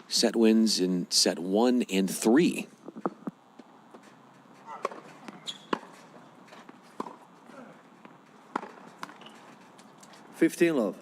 set wins in set 1 and 3. (15 love).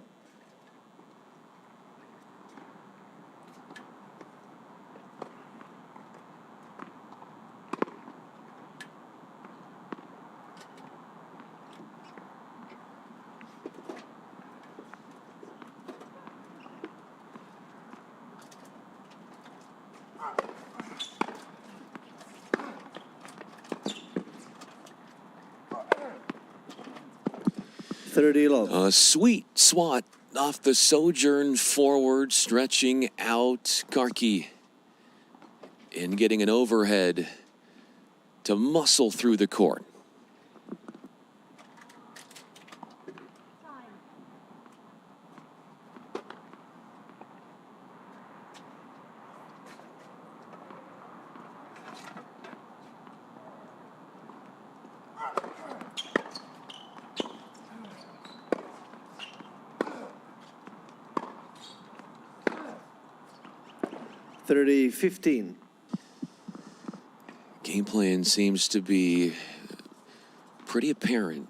(30 love). A sweet swat off the sojourn forward, stretching out. Karki and getting an overhead to muscle through the court. (30-15). Game plan seems to be pretty apparent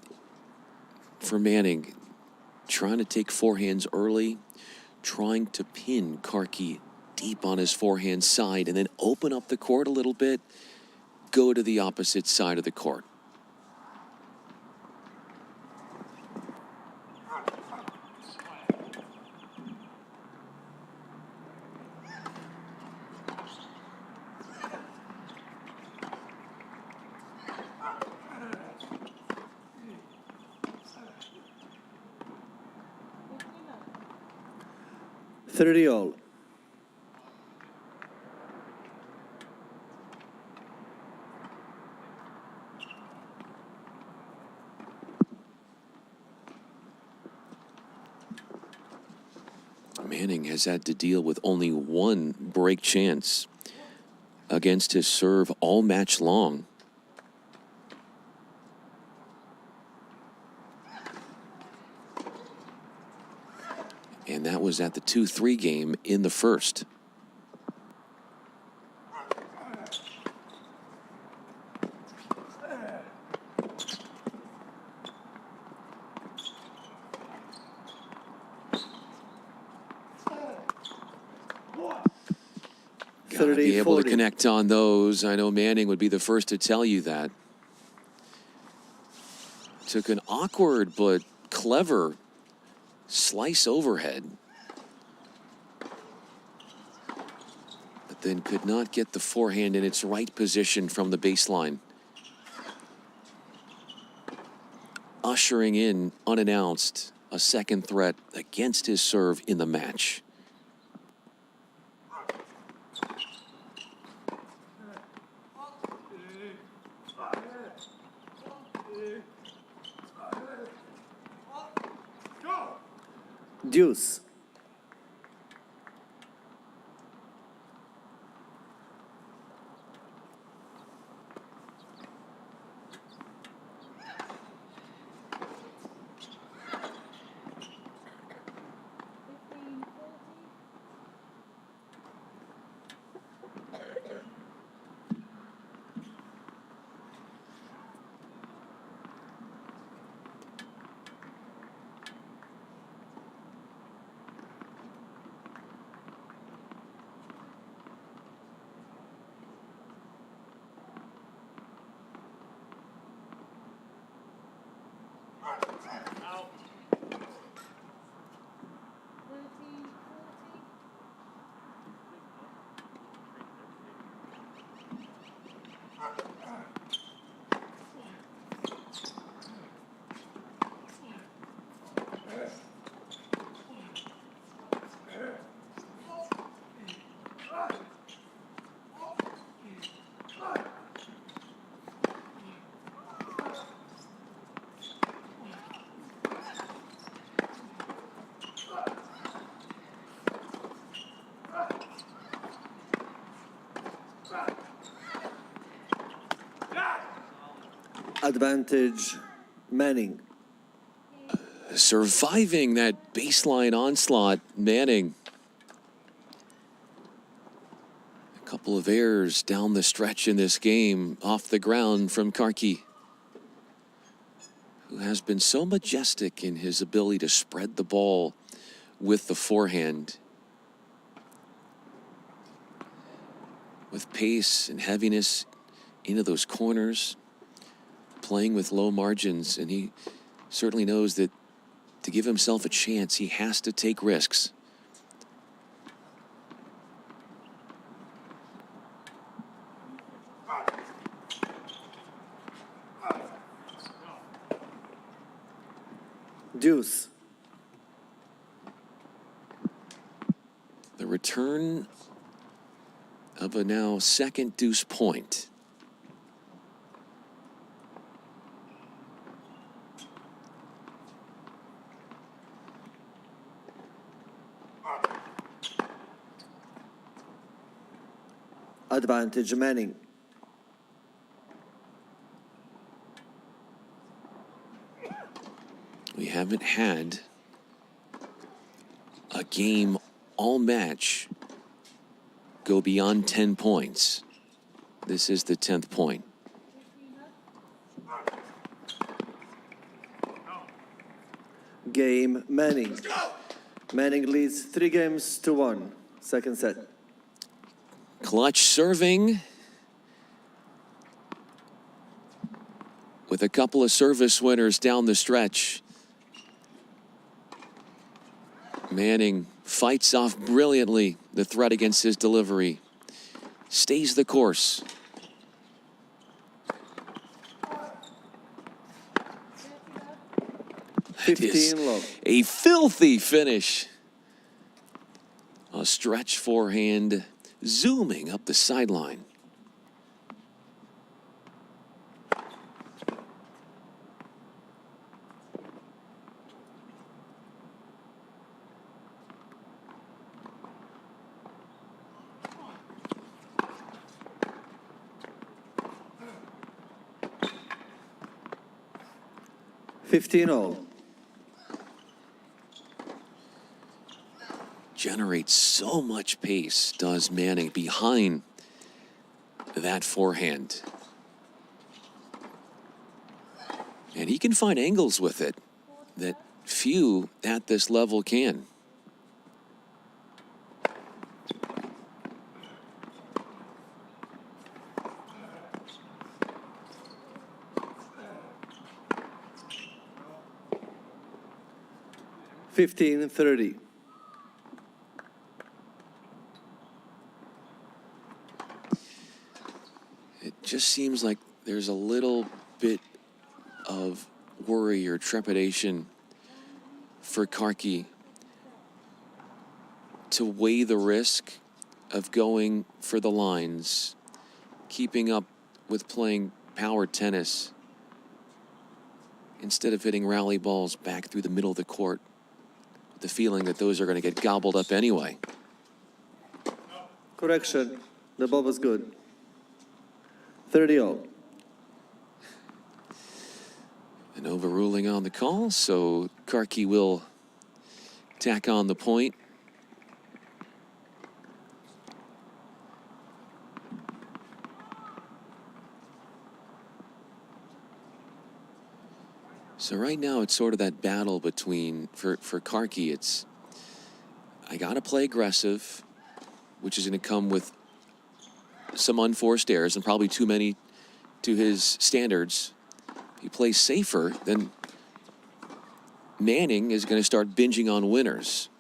for Manning. Trying to take forehands early, trying to pin Karki deep on his forehand side, and then open up the court a little bit, go to the opposite side of the court. (30-all). Manning has had to deal with only one break chance against his serve all match long. And that was at the 2-3 game in the first. Gotta be able to connect on those. I know Manning would be the first to tell you that. Took an awkward but clever slice overhead, but then could not get the forehand in its right position from the baseline. Ushering in, unannounced, a second threat against his serve in the match. Deuce. Advantage Manning. Surviving that baseline onslaught, Manning. A couple of errors down the stretch in this game off the ground from Karki, who has been so majestic in his ability to spread the ball with the forehand. With pace and heaviness into those corners, playing with low margins, and he certainly knows that to give himself a chance, he has to take risks. Deuce. The return of a now second deuce point. Advantage Manning. We haven't had a game all match go beyond 10 points. This is the 10th point. Game Manning. Manning leads 3-1. Second set. Clutch serving with a couple of service winners down the stretch. Manning fights off brilliantly the threat against his delivery. Stays the course. That is 15 love. a filthy finish. A stretch forehand zooming up the sideline. Generates so much pace, does Manning, behind that forehand. And he can find angles with it that few at this level can. $15-30. It just seems like there's a little bit of worry or trepidation for Karki to weigh the risk of going for the lines, keeping up with playing power tennis instead of hitting rally balls back through the middle of the court, with the feeling that those are going to get gobbled up anyway. Correction. The ball was good. 30-all. An overruling on the call, so Karki will tack on the point. So right now it's sort of that battle between, for Karki, it's, I gotta play aggressive, which is gonna come with some unforced errors and probably too many to his standards. If he plays safer, then Manning is gonna start binging on winners.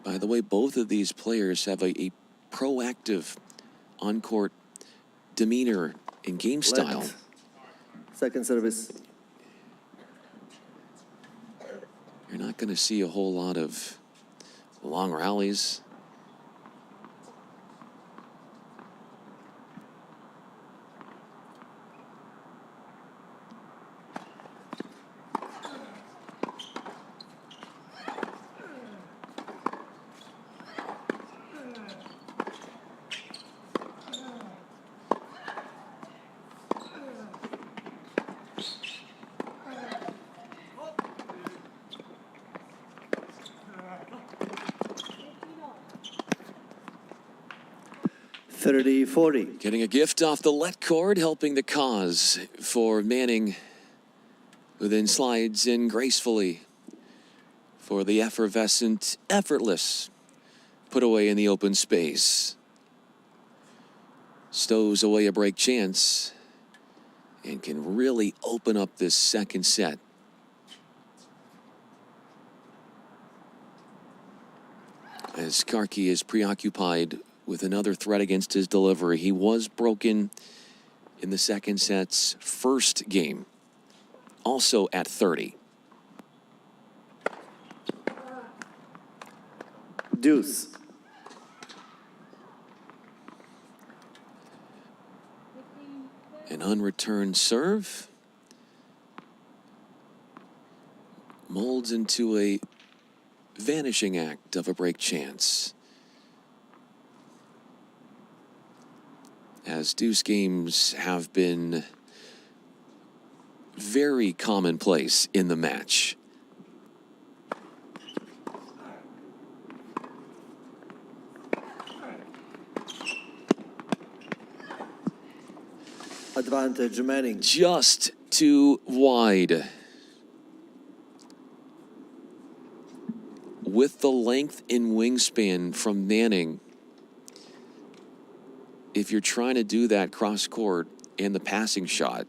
By the way, both of these players have a proactive on-court demeanor and game style. Left. Second service. You're not going to see a whole lot of long rallies. $30-40. Getting a gift off the let cord, helping the cause for Manning, who then slides in gracefully for the effervescent, effortless put away in the open space. Stows away a break chance and can really open up this second set. As Karki is preoccupied with another threat against his delivery. He was broken in the second set's first game, also at 30. Deuce. An unreturned serve molds into a vanishing act of a break chance. As deuce games have been very commonplace in the match. Advantage Manning. Just too wide. With the length and wingspan from Manning, if you're trying to do that cross court and the passing shot,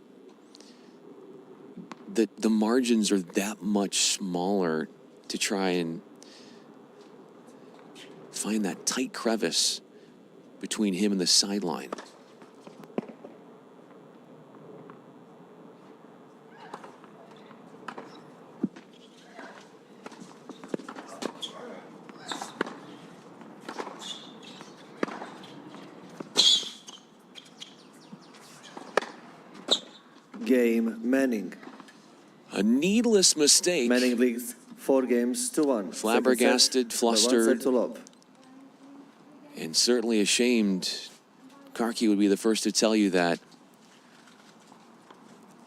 the margins are that much smaller to try and find that tight crevice between him and the sideline. Game Manning. A needless mistake. Manning leads 4 games to 1. Flabbergasted, flustered, 1 set to love. and certainly ashamed. Karki would be the first to tell you that.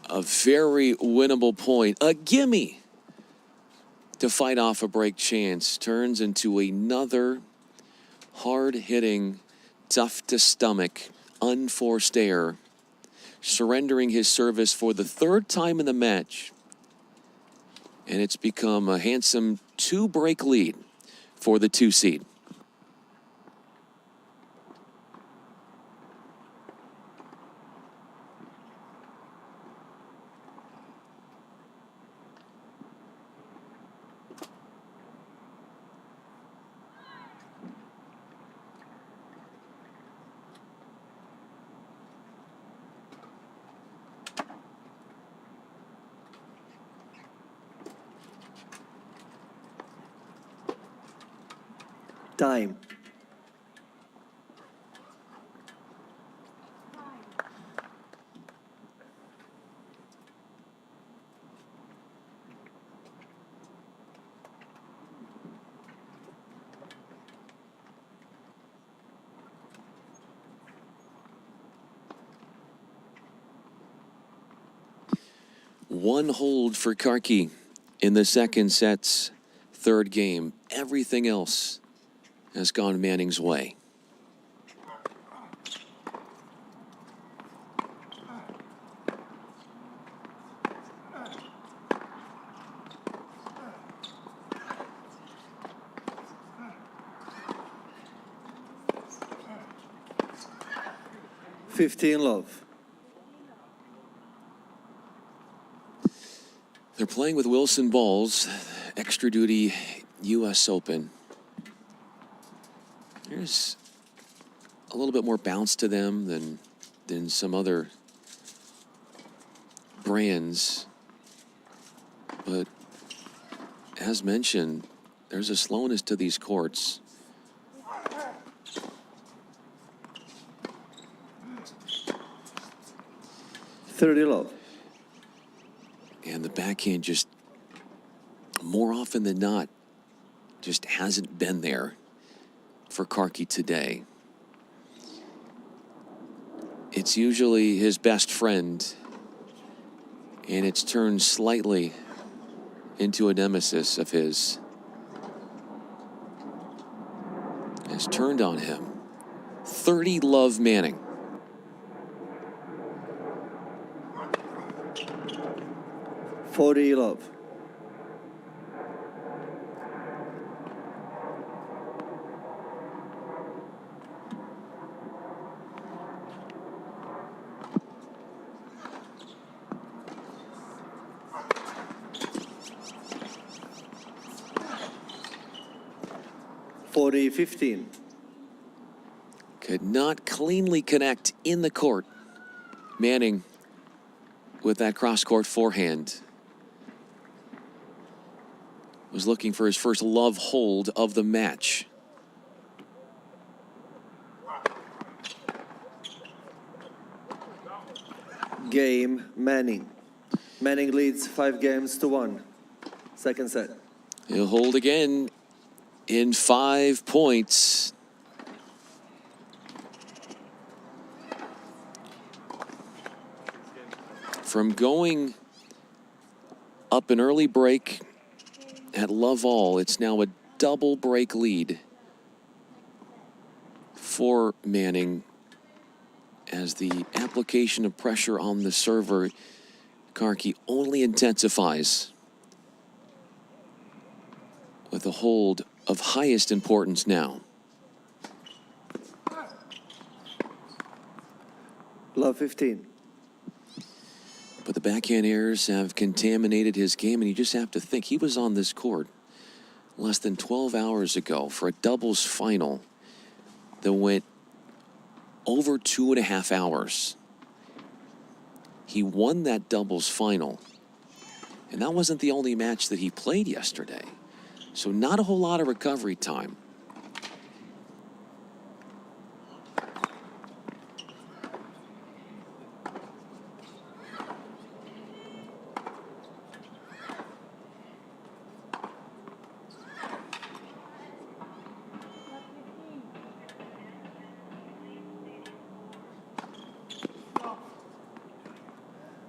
A very winnable point. A gimme to fight off a break chance. Turns into another hard-hitting, tough-to-stomach, unforced error. Surrendering his service for the 3rd time in the match. And it's become a handsome 2-break lead for the 2 seed. Time. One hold for Karki in the second set's 3rd game. Everything else has gone Manning's way. Love. They're playing with Wilson balls, extra duty U.S. Open. There's a little bit more bounce to them than some other brands. But as mentioned, there's a slowness to these courts. Love. And the backhand just, more often than not, just hasn't been there for Karki today. It's usually his best friend, and it's turned slightly into a nemesis of his. Has turned on him. 30 love Manning. Love. Could not cleanly connect in the court. Manning with that cross-court forehand. Was looking for his first love hold of the match. game, Manning. Manning leads 5-1. Second set. He'll hold again in 5 points. From going up an early break at love all, it's now a double break lead for Manning as the application of pressure on the server, Karki, only intensifies with a hold of highest importance now. Love 15. But the backhand errors have contaminated his game, and you just have to think he was on this court less than 12 hours ago for a doubles final that went over 2.5 hours. He won that doubles final, and that wasn't the only match that he played yesterday. So not a whole lot of recovery time.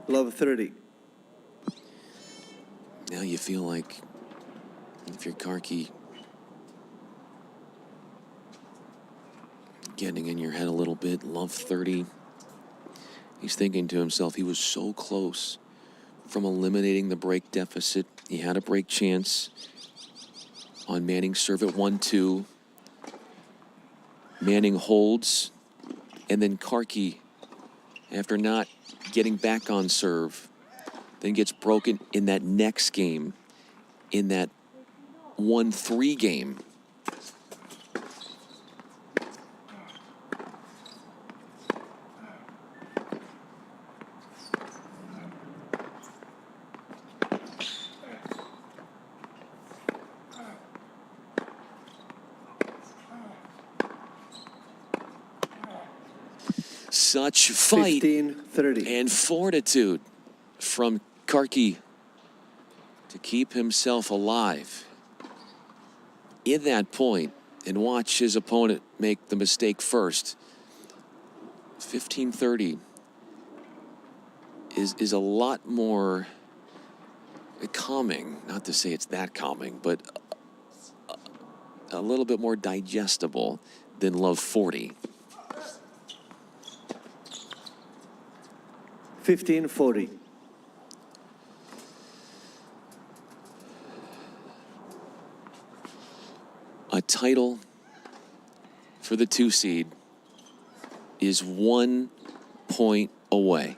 Love 30. Now you feel like if you're Karki, getting in your head a little bit, love 30. He's thinking to himself, he was so close from eliminating the break deficit. He had a break chance on Manning's serve at 1-2. Manning holds, and then Karki, after not getting back on serve, then gets broken in that next game, in that 1-3 game. Such fight 15-30. and fortitude from Karki to keep himself alive in that point and watch his opponent make the mistake first. 15-30 is a lot more calming, not to say it's that calming, but a little bit more digestible than love 40. 15-40. A title for the 2 seed is 1 point away.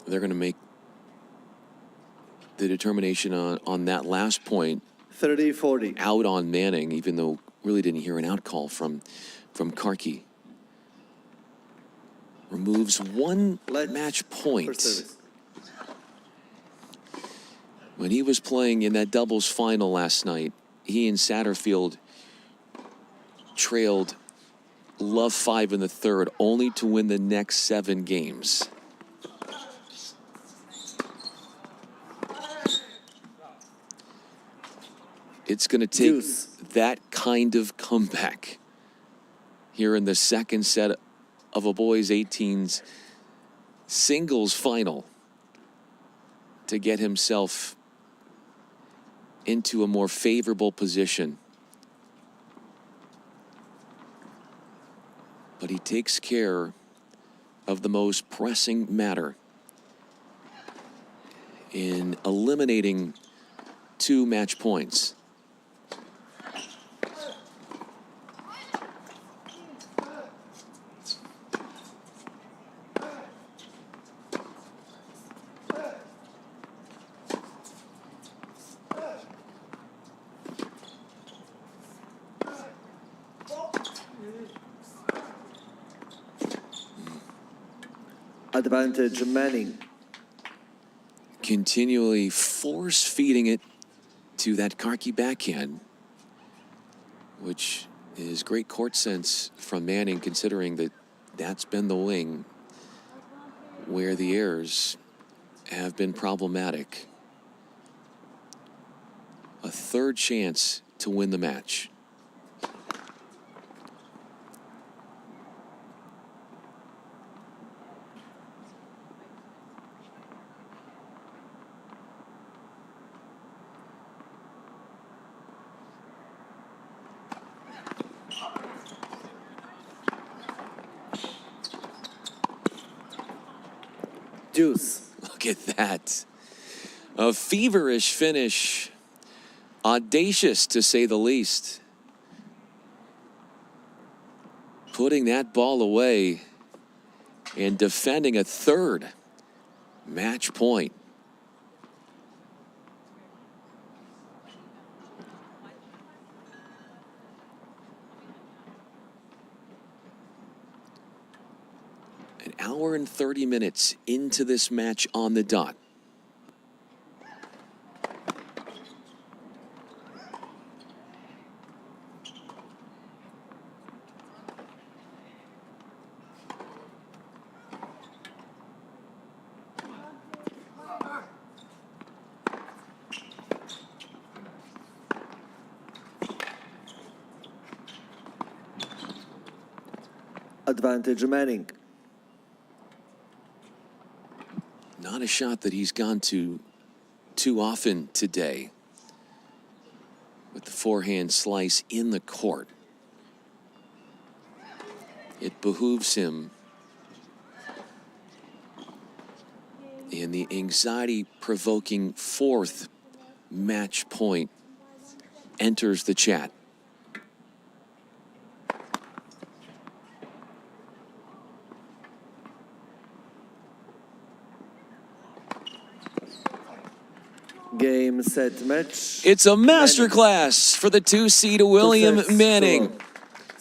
They're going to make the determination on that last point 30-40. out on Manning, even though really didn't hear an out call from Karki. Removes 1 match point. When he was playing in that doubles final last night, he and Satterfield trailed love 5 in the third, only to win the next 7 games. It's going to take that kind of comeback here in the second set of a boys 18's singles final to get himself into a more favorable position. But he takes care of the most pressing matter in eliminating 2 match points. Advantage Manning. Continually force-feeding it to that Karki backhand, which is great court sense from Manning, considering that that's been the wing where the errors have been problematic. A third chance to win the match. Deuce. Look at that. A feverish finish. Audacious, to say the least. Putting that ball away and defending a third match point. An hour and 30 minutes into this match on the dot. Advantage Manning. Not a shot that he's gone to too often today, with the forehand slice in the court. It behooves him, and the anxiety-provoking fourth match point enters the chat. Game, set, match. It's a masterclass for the 2-seed William Manning.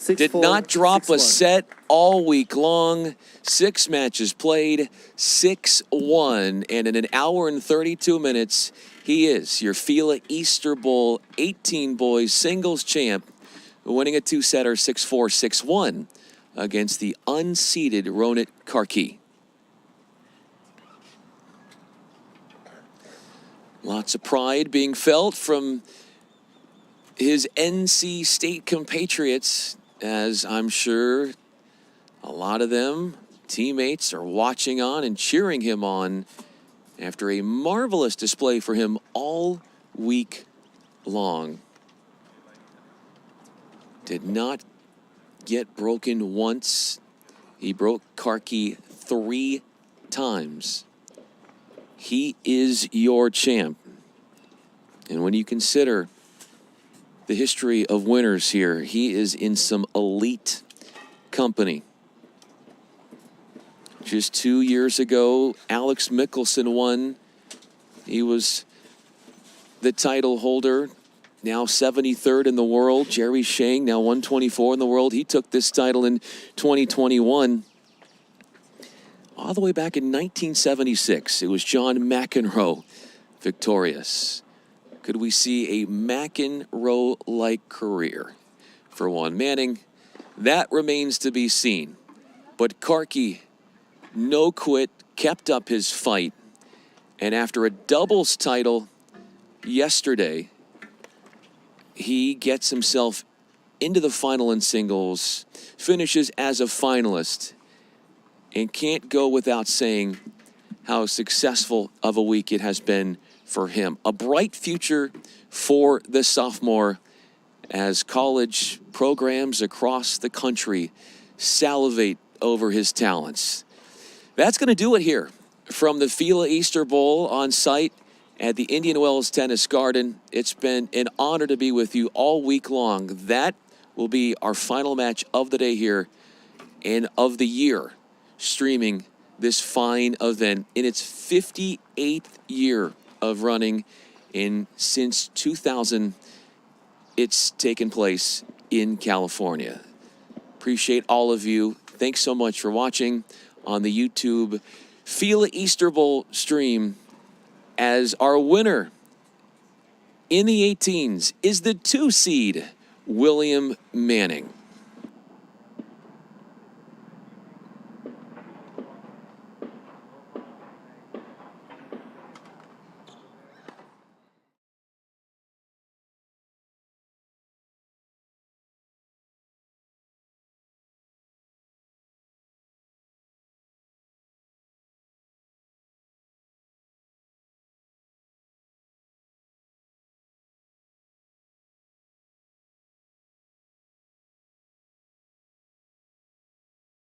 Did not drop a set all week long. 6 matches played, 6-1. And in an hour and 32 minutes, he is your FILA Easter Bowl 18 boys singles champ, winning a 2-setter 6-4, 6-1 against the unseeded Ronit Karki. Lots of pride being felt from his NC State compatriots, as I'm sure a lot of them, teammates, are watching on and cheering him on after a marvelous display for him all week long. Did not get broken once. He broke Karki 3 times. He is your champ. And when you consider the history of winners here, he is in some elite company. Just 2 years ago, Alex Mickelson won. He was the title holder, now 73rd in the world. Jerry Shang, now 124 in the world. He took this title in 2021. All the way back in 1976, it was John McEnroe victorious. Could we see a McEnroe-like career for one Manning? That remains to be seen. But Karki, no quit, kept up his fight. And after a doubles title yesterday, he gets himself into the final in singles, finishes as a finalist, and can't go without saying how successful of a week it has been for him. A bright future for the sophomore as college programs across the country salivate over his talents. That's going to do it here from the FILA Easter Bowl on site at the Indian Wells Tennis Garden. It's been an honor to be with you all week long. That will be our final match of the day here and of the year, streaming this fine event in its 58th year of running. Since 2000, it's taken place in California. Appreciate all of you. Thanks so much for watching on the YouTube FILA Easter Bowl stream as our winner in the 18s is the 2 seed, William Manning.